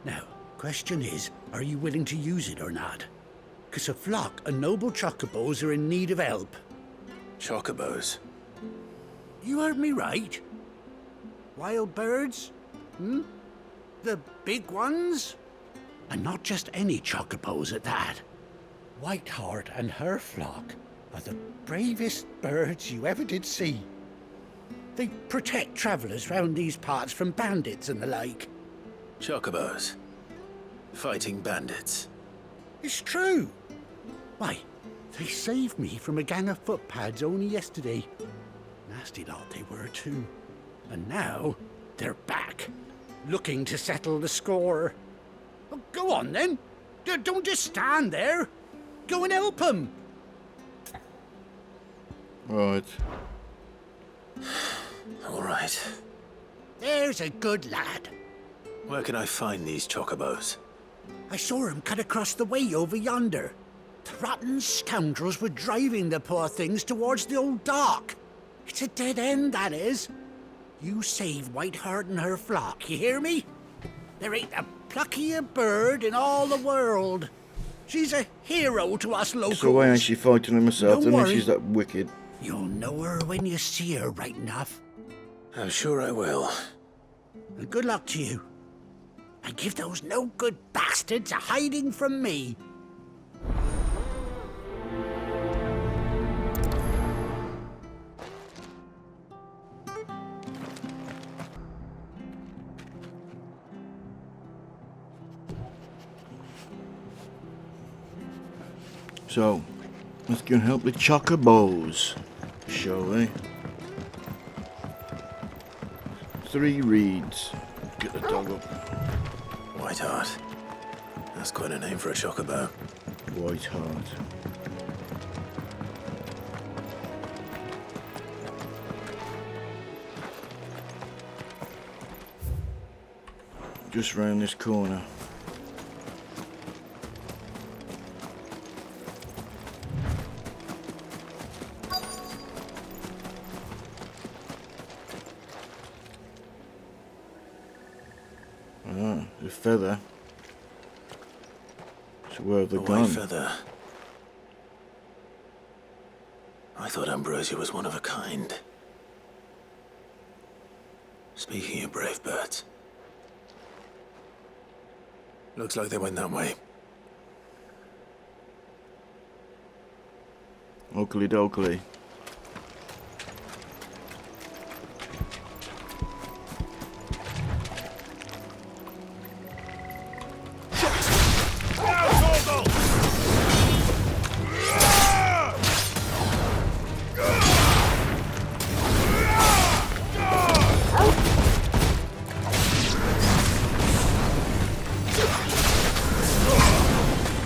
Now, question is, are you willing to use it or not? 'Cause a flock of noble chocobos are in need of help. Chocobos? You heard me right. Wild birds? The big ones? And not just any chocobos at that. Whiteheart and her flock are the bravest birds you ever did see. They protect travellers round these parts from bandits and the like. Chocobos? Fighting bandits? It's true. Why, they saved me from a gang of footpads only yesterday. Nasty lot they were too. And now they're back, looking to settle the score. Well, go on then. Don't just stand there. Go and help them. Right. All right. There's a good lad. Where can I find these chocobos? I saw him cut across the way over yonder. The rotten scoundrels were driving the poor things towards the old dock. It's a dead end, that is. You save Whiteheart and her flock, you hear me? There ain't a pluckier bird in all the world. She's a hero to us locals. So why ain't she fighting them herself? Don't I mean, worry. she's that wicked. You'll know her when you see her, right enough. I'm sure I will. And good luck to you. And give those no-good bastards a hiding from me. So, let's go and help the chocobos, shall we? 3 reeds. Get the dog up. Whiteheart. That's quite a name for a chocobo. Whiteheart. Just round this corner. The feather. So where have they A gone? white feather. I thought Ambrosia was one of a kind. Speaking of brave birds. Looks like they went that way. Oakley dokley.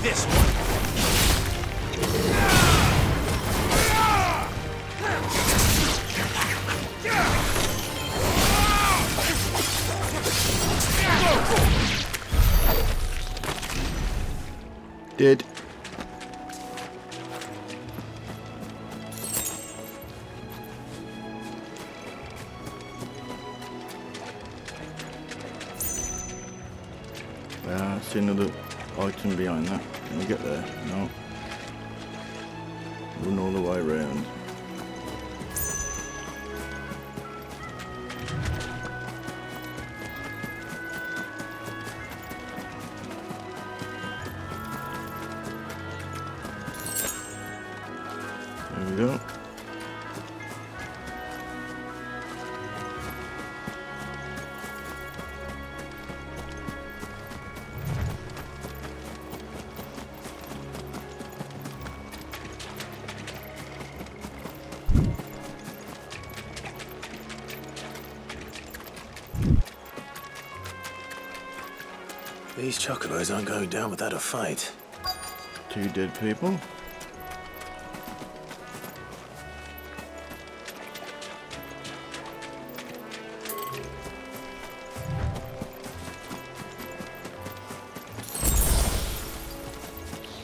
This one. Dead. I see another item behind that. Can we get there? No. Run all the way around. There we go. These chocobos aren't going down without a fight. 2 dead people.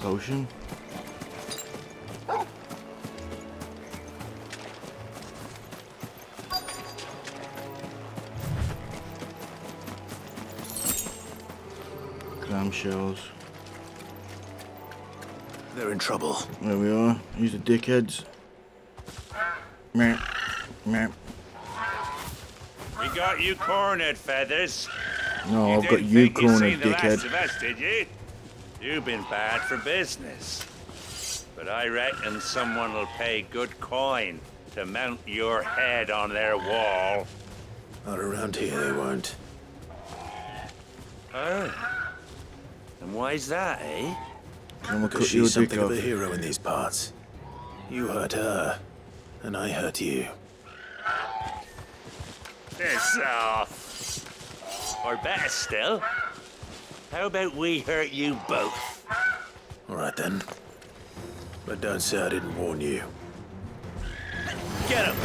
Potion. Clamshells. They're in trouble. There we are. These are dickheads. Meh. Meh. We got you cornered, Feathers. No, I've got didn't you think you'd cornered, seen the last dickhead. of us, did you? You've been bad for business. But I reckon someone will pay good coin to mount your head on their wall. Not around here, they won't. Oh. And why's that, eh? Because she's something of a hero in these parts. You hurt her, and I hurt you. Piss off. Or better still, how about we hurt you both? All right then. But don't say I didn't warn you. Get him!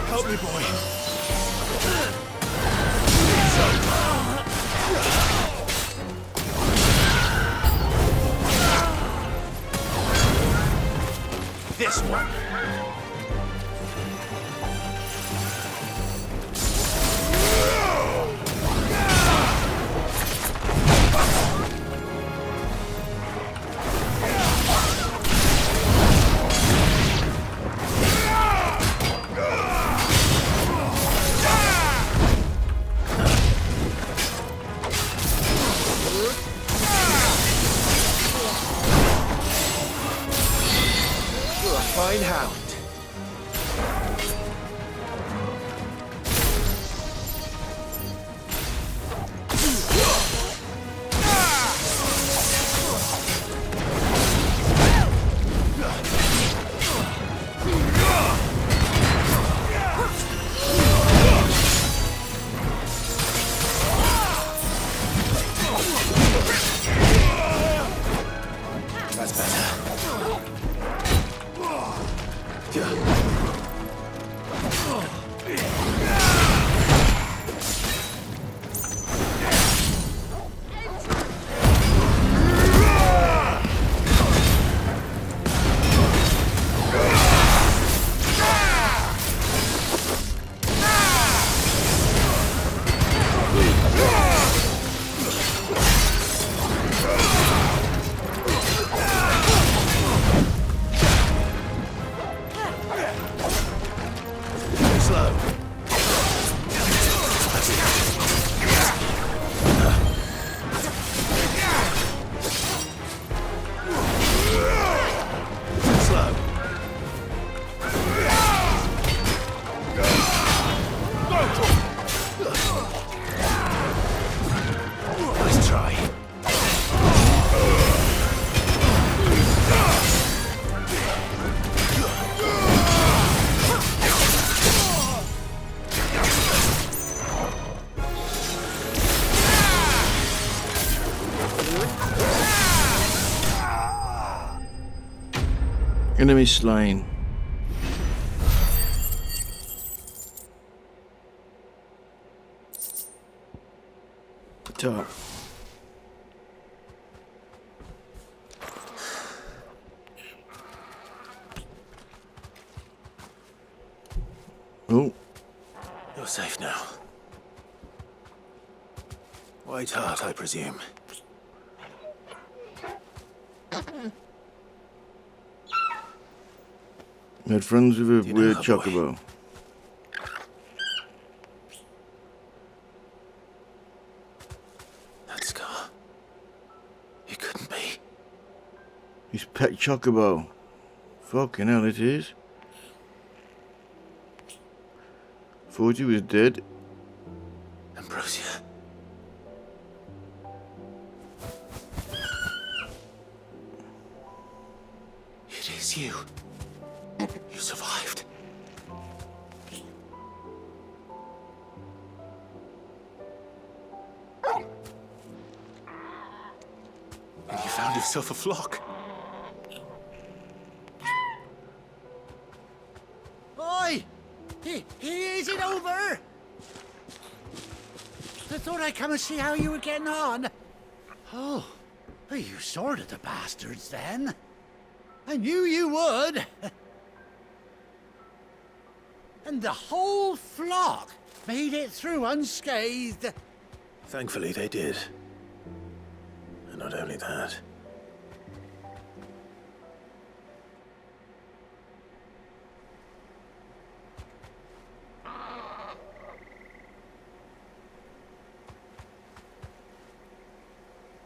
Help me, boy. This one. Fine hound. That's better. Slow. Slow. Nice try. Enemy slain. Top. Oh. You're safe now. White Hart, I presume. Made friends with a Do you know weird her, chocobo. That scar. It couldn't be. His pet chocobo. Fucking hell, it is. Thought he was dead. Ambrosia. It is you. You survived. And you found Found yourself a flock. Oi! Is it over? I thought I'd come and see how you were getting on. Oh, you sorted the bastards then. I knew you would. And the whole flock made it through unscathed. Thankfully, they did. And not only that.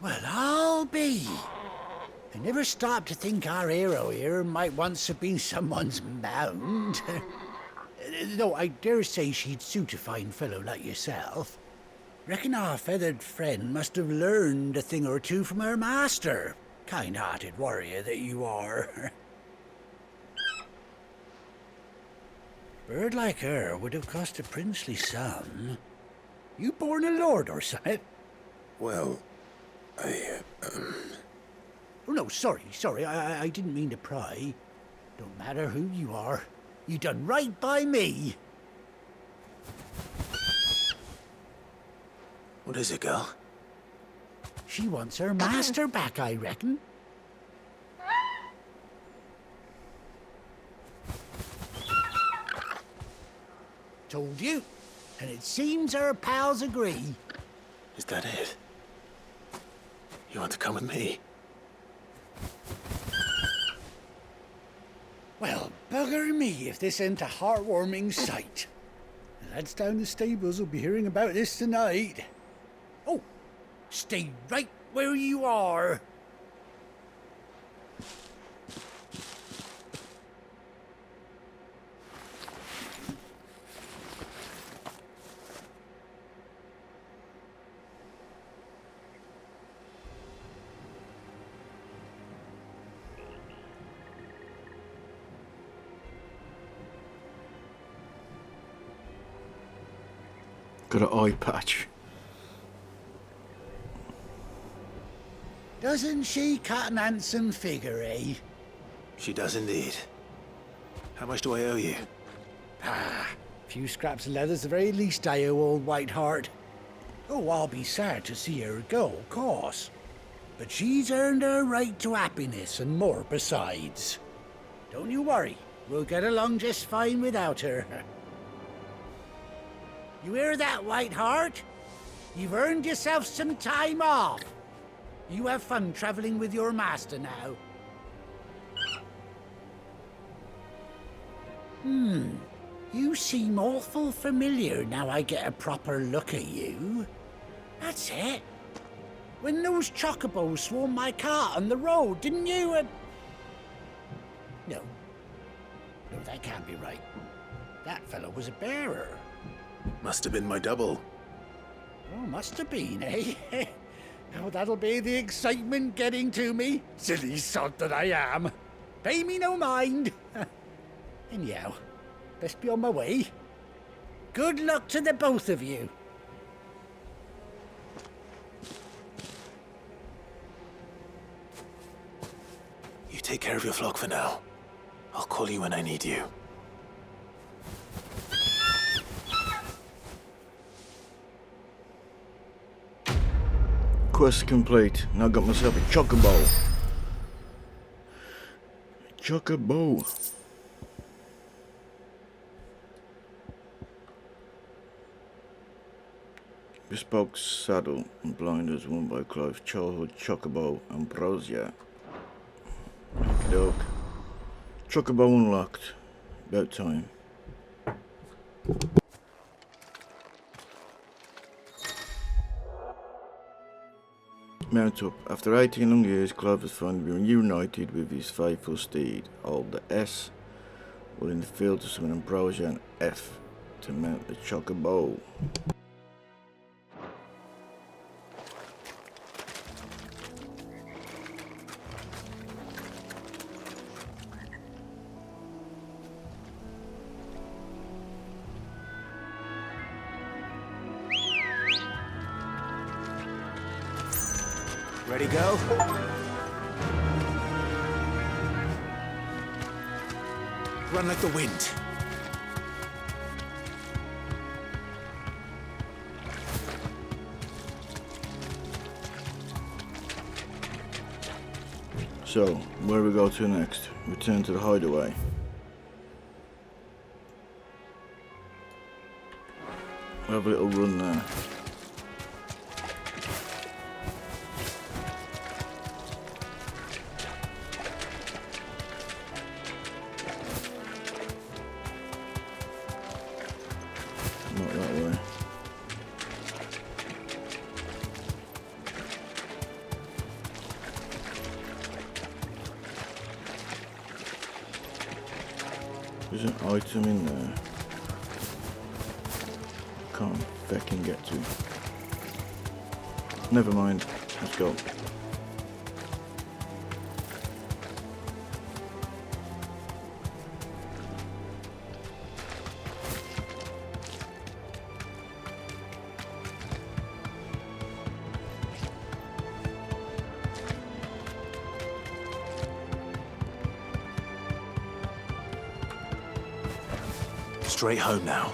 Well, I'll be. I never stopped to think our hero here might once have been someone's mount. Though I dare say she'd suit a fine fellow like yourself. Reckon our feathered friend must have learned a thing or two from her master. Kind-hearted warrior that you are. Bird like her would have cost a princely sum. You born a lord or something? Well, Oh, no, sorry. I didn't mean to pry. Don't matter who you are. You done right by me. What is it, girl? She wants her master back, I reckon. Told you. And it seems her pals agree. Is that it? You want to come with me? Well, bugger me if this ain't a heartwarming sight. The lads down the stables will be hearing about this tonight. Oh, stay right where you are. Got an eye patch. Doesn't she cut an handsome figure, eh? She does indeed. How much do I owe you? A few scraps of leather's the very least I owe old Whiteheart. Oh, I'll be sad to see her go, of course. But she's earned her right to happiness and more besides. Don't you worry, we'll get along just fine without her. You hear that, Whiteheart? You've earned yourself some time off. You have fun traveling with your master now. You seem awful familiar now I get a proper look at you. That's it. When those chocobos swarmed my cart on the road, didn't you? No, that can't be right. That fellow was a bearer. Must have been my double. Oh, must have been, eh? Oh, that'll be the excitement getting to me. Silly sod that I am. Pay me no mind. Anyhow, best be on my way. Good luck to the both of you. You take care of your flock for now. I'll call you when I need you. Quest complete. Now got myself a chocobo. Chocobo. Bespoke saddle and blinders worn by Clive's childhood chocobo Ambrosia. Okey-doke. Chocobo unlocked. About time. Mount up. After 18 long years, Clive has finally been reunited with his faithful steed. Hold the S while in the field to summon Ambrosia and F to mount the chocobo. Ready, go? Run like the wind. So, where do we go to next? Return to the hideaway. We'll have a little run there. Not that way. There's an item in there. Can't feckin' get to. Never mind. Let's go. Straight home now.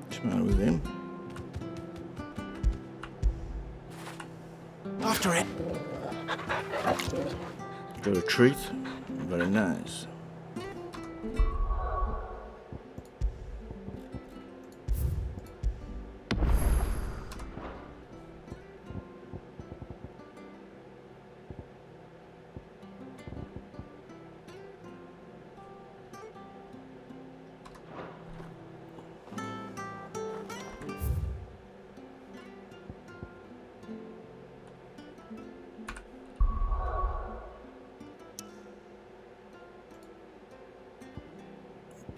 What's the matter with him? After it. Got a treat? Very nice.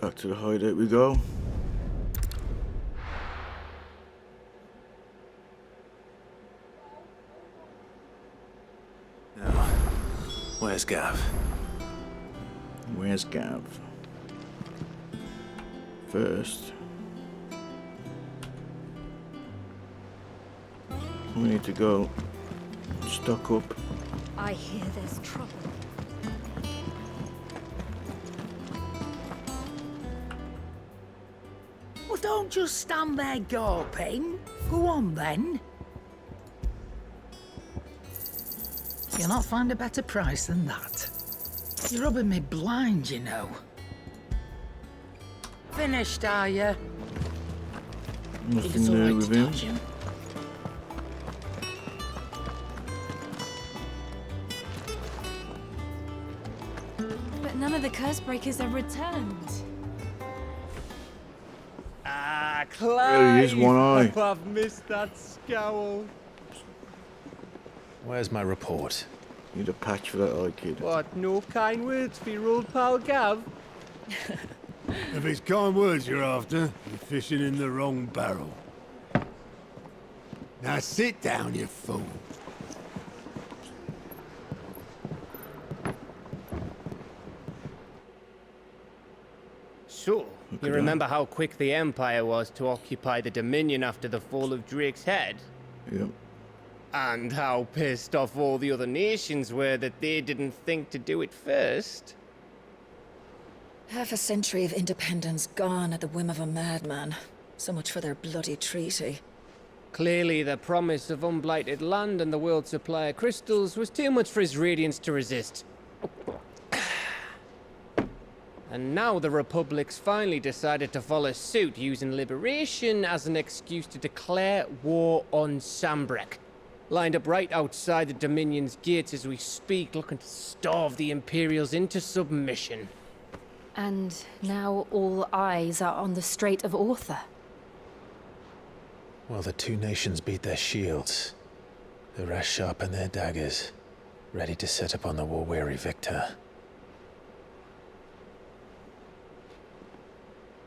Back to the hideout we go. Now, where's Gav? Where's Gav? First, we need to go stock up. I hear there's trouble. Well, don't just stand there gawping. Go on, then. You'll not find a better price than that. You're rubbing me blind, you know. Finished, are you? Nothing new with him. But none of the curse breakers have returned. Ah, There he is, one eye. I've missed that scowl. Where's my report? Need a patch for that eye, kid. What, no kind words for your old pal Gav? If it's kind words you're after, you're fishing in the wrong barrel. Now sit down, you fool. So, you remember how quick the Empire was to occupy the Dominion after the fall of Drake's Head? Yep. And how pissed off all the other nations were that they didn't think to do it first? Half a century of independence gone at the whim of a madman. So much for their bloody treaty. Clearly, the promise of unblighted land and the world's supply of crystals was too much for his radiance to resist. And now the Republic's finally decided to follow suit, using liberation as an excuse to declare war on Sambrek. Lined up right outside the Dominion's gates as we speak, looking to starve the Imperials into submission. And now all eyes are on the Strait of Arthur. Well, the two nations beat their shields. The rest sharpen their daggers, ready to set upon the war-weary victor.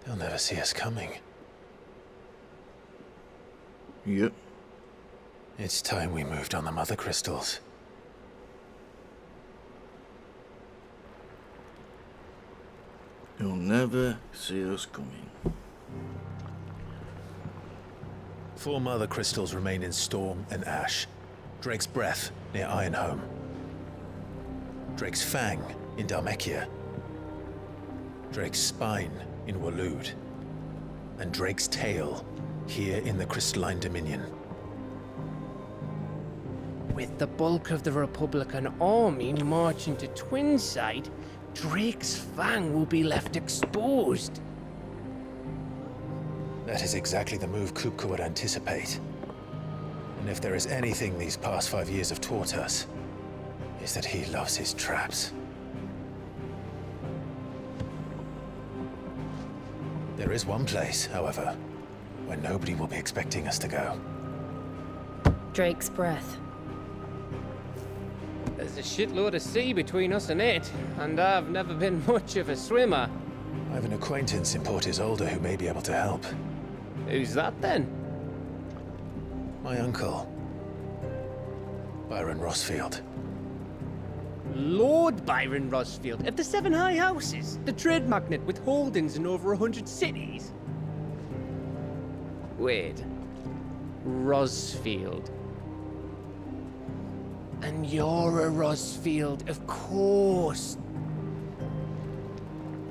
They'll never see us coming. Yep. It's time we moved on the mother crystals. You'll never see us coming. 4 mother crystals remain in Storm and Ash. Drake's Breath near Ironhome. Drake's Fang in Dhalmekia. Drake's Spine in Waloed. And Drake's Tail here in the Crystalline Dominion. With the bulk of the Republican army marching to Twinside, Drake's Fang will be left exposed. That is exactly the move Kupka would anticipate. And if there is anything these past 5 years have taught us, is that he loves his traps. There is one place, however, where nobody will be expecting us to go. Drake's Breath. There's a shitload of sea between us and it, and I've never been much of a swimmer. I have an acquaintance in Port Isolde who may be able to help. Who's that then? My uncle, Byron Rossfield. Lord Byron Rossfield of the 7 High Houses, the trade magnate with holdings in over 100 cities. Wait, Rossfield. And you're a Rossfield, of course.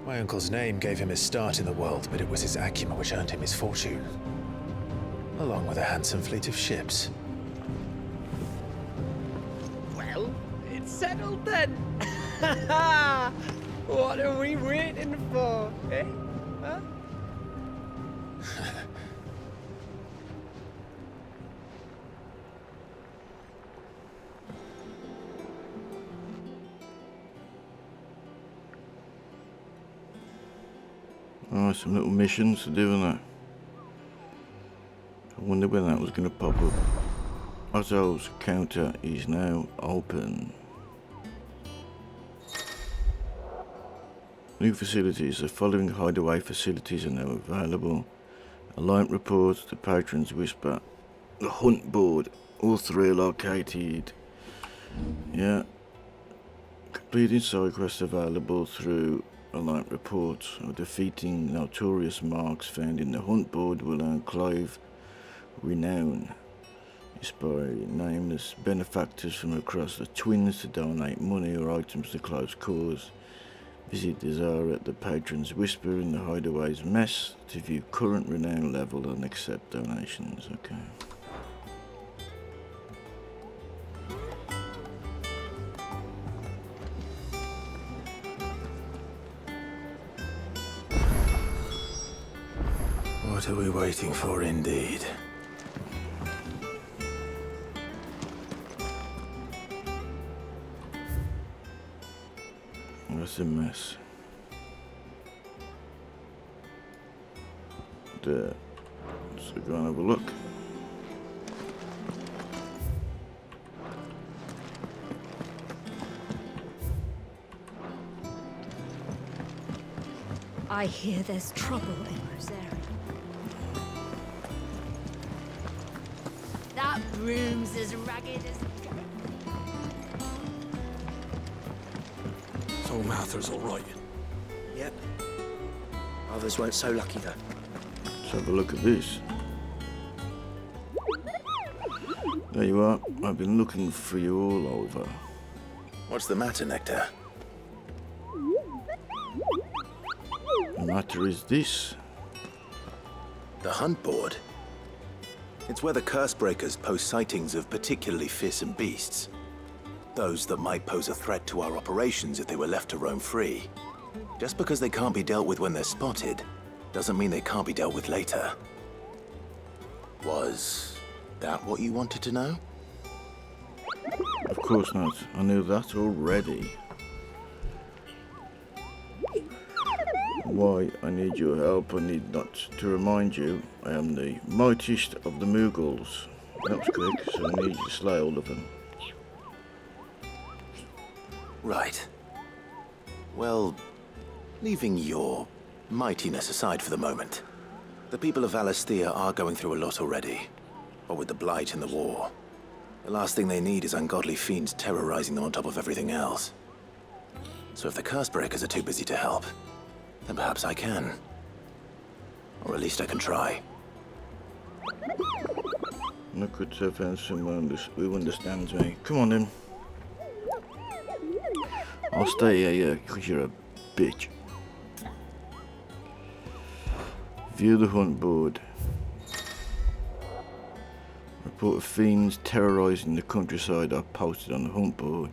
My uncle's name gave him his start in the world, but it was his acumen which earned him his fortune. Along with a handsome fleet of ships. Well, it's settled then. What are we waiting for, eh? Huh? Oh, some little missions to do and that. I wonder when that was going to pop up. Otto's counter is now open. New facilities. The following hideaway facilities are now available. Alliance reports, the Patron's Whisper, the Hunt Board. All 3 are located. Yeah. Completing side quests available through Alliance reports. Defeating notorious marks found in the Hunt Board will earn Clive renown. Inspire nameless benefactors from across the Twins to donate money or items to Clive's cause. Visit the Czar at the Patron's Whisper in the Hideaway's Mess to view current renown level and accept donations. Okay. What are we waiting for, indeed? That's a mess. There. So go and have a look. I hear there's trouble in Rosaria. That room's as ragged as... So Marther's all right. Yep. Others weren't so lucky, though. Let's have a look at this. There you are. I've been looking for you all over. What's the matter, Nectar? The matter is this. The Hunt Board? It's where the Cursebreakers post sightings of particularly fearsome beasts. Those that might pose a threat to our operations if they were left to roam free. Just because they can't be dealt with when they're spotted, doesn't mean they can't be dealt with later. Was that what you wanted to know? Of course not. I knew that already. Why I need your help, I need not to remind you, I am the mightiest of the Mughals. That was quick, so I need you to slay all of them. Right. Well, leaving your mightiness aside for the moment, the people of Valisthea are going through a lot already. What with the Blight and the war. The last thing they need is ungodly fiends terrorizing them on top of everything else. So if the Cursebreakers are too busy to help, then perhaps I can. Or at least I can try. I could have found someone who understands me. Come on then. I'll stay here because you're a bitch. View the hunt board. Report of fiends terrorising the countryside are posted on the hunt board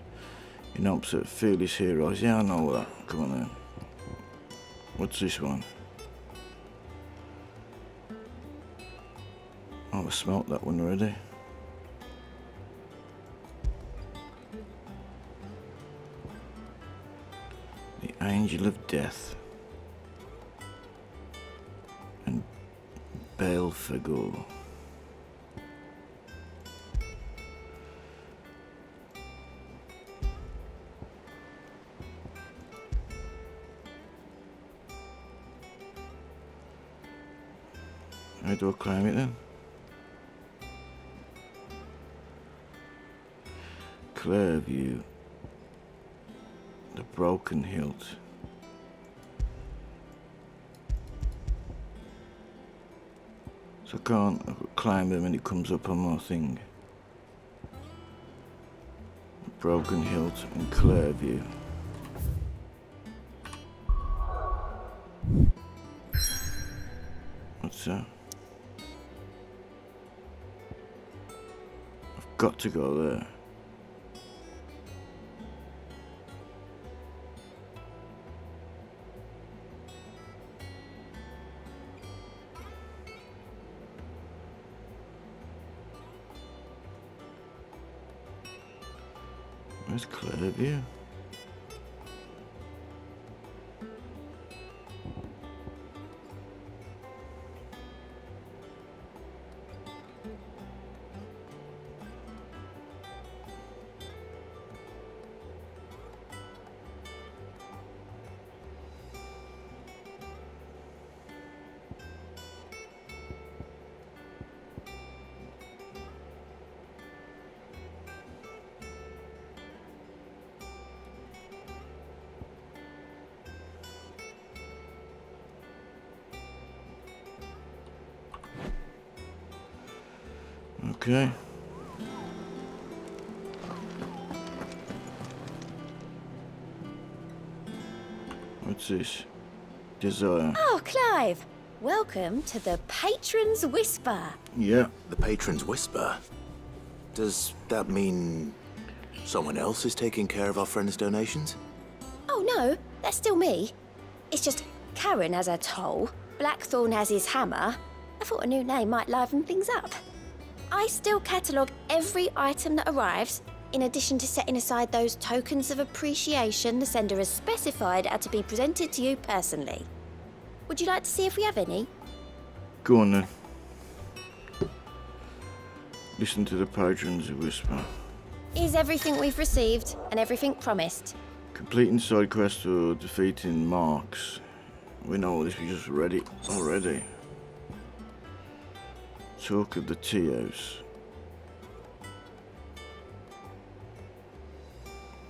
in hopes that fearless heroes. Yeah, I know that. Come on then. What's this one? Oh, I smelt that one already. The Angel of Death. And Balefagor. How do I climb it then? Clear view. The broken hilt. So I can't climb it when it comes up on my thing. Broken hilt and clear view. What's that? I've got to go there. Where's Clearview? Okay. What's this? Desire. Oh, Clive! Welcome to the Patron's Whisper. Yeah. The Patron's Whisper? Does that mean someone else is taking care of our friend's donations? Oh no, that's still me. It's just Karen has her toll, Blackthorn has his hammer. I thought a new name might liven things up. I still catalogue every item that arrives, in addition to setting aside those tokens of appreciation the sender has specified are to be presented to you personally. Would you like to see if we have any? Go on then. Listen to the Patron's Whisper. Is everything we've received and everything promised? Completing side quests or defeating marks. We know this, we just read it already. Talk of the tea house.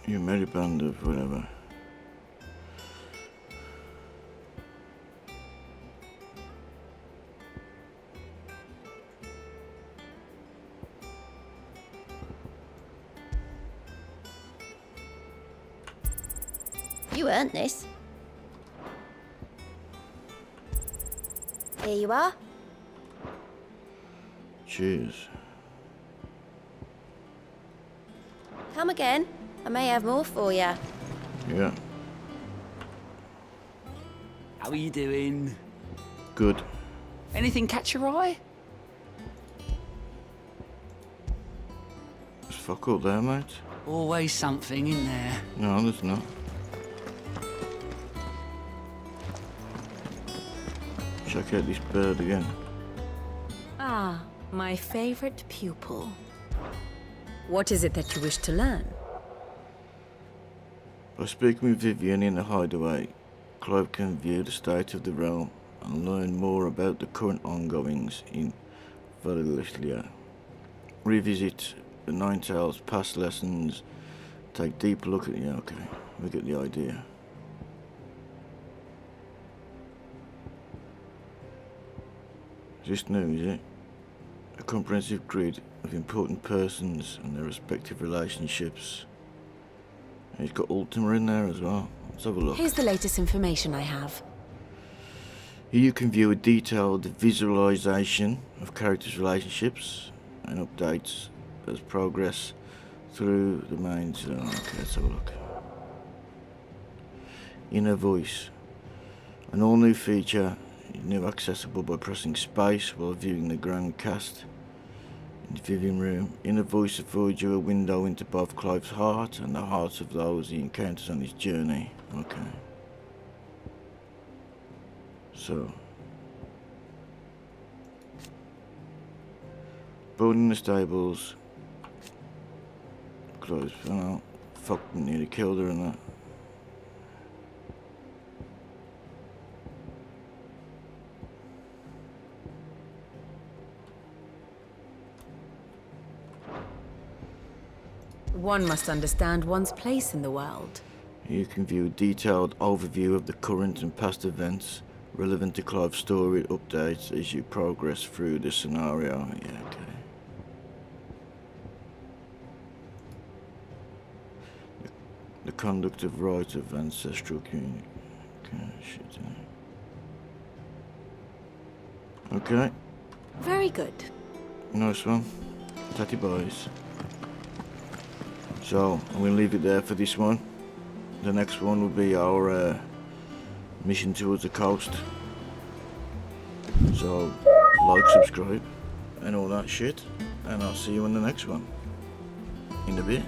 You merry band of whatever. You earned this. Here you are. Cheers. Come again. I may have more for you. Yeah. How are you doing? Good. Anything catch your eye? There's fuck all there, mate. Always something in there. No, there's not. Check out this bird again. Ah, my favorite pupil. What is it that you wish to learn? By speaking with Vivian in the hideaway, Clive can view the state of the realm and learn more about the current ongoings in Valilia. Revisit the Ninetales past lessons, take deeper look at... Yeah, okay, we get the idea. Just new, is it? A comprehensive grid of important persons and their respective relationships. He's got Ultima in there as well. Let's have a look. Here's the latest information I have. Here you can view a detailed visualization of characters' relationships and updates as progress through the main zone. Okay, let's have a look. Inner voice. An all new feature is now accessible by pressing space while viewing the grand cast in the viewing room. Inner voice affords you a window into both Clive's heart and the hearts of those he encounters on his journey. Okay. So, born in the stables. Close. Oh, fuck, nearly killed her and that. One must understand one's place in the world. You can view a detailed overview of the current and past events relevant to Clive's story updates as you progress through the scenario. Yeah, okay. The conduct of rites of ancestral community. Okay, shit. Okay. Very good. Nice one. Tatty boys. So, I'm going to leave it there for this one. The next one will be our mission towards the coast. So, like, subscribe, and all that shit. And I'll see you in the next one. In a bit.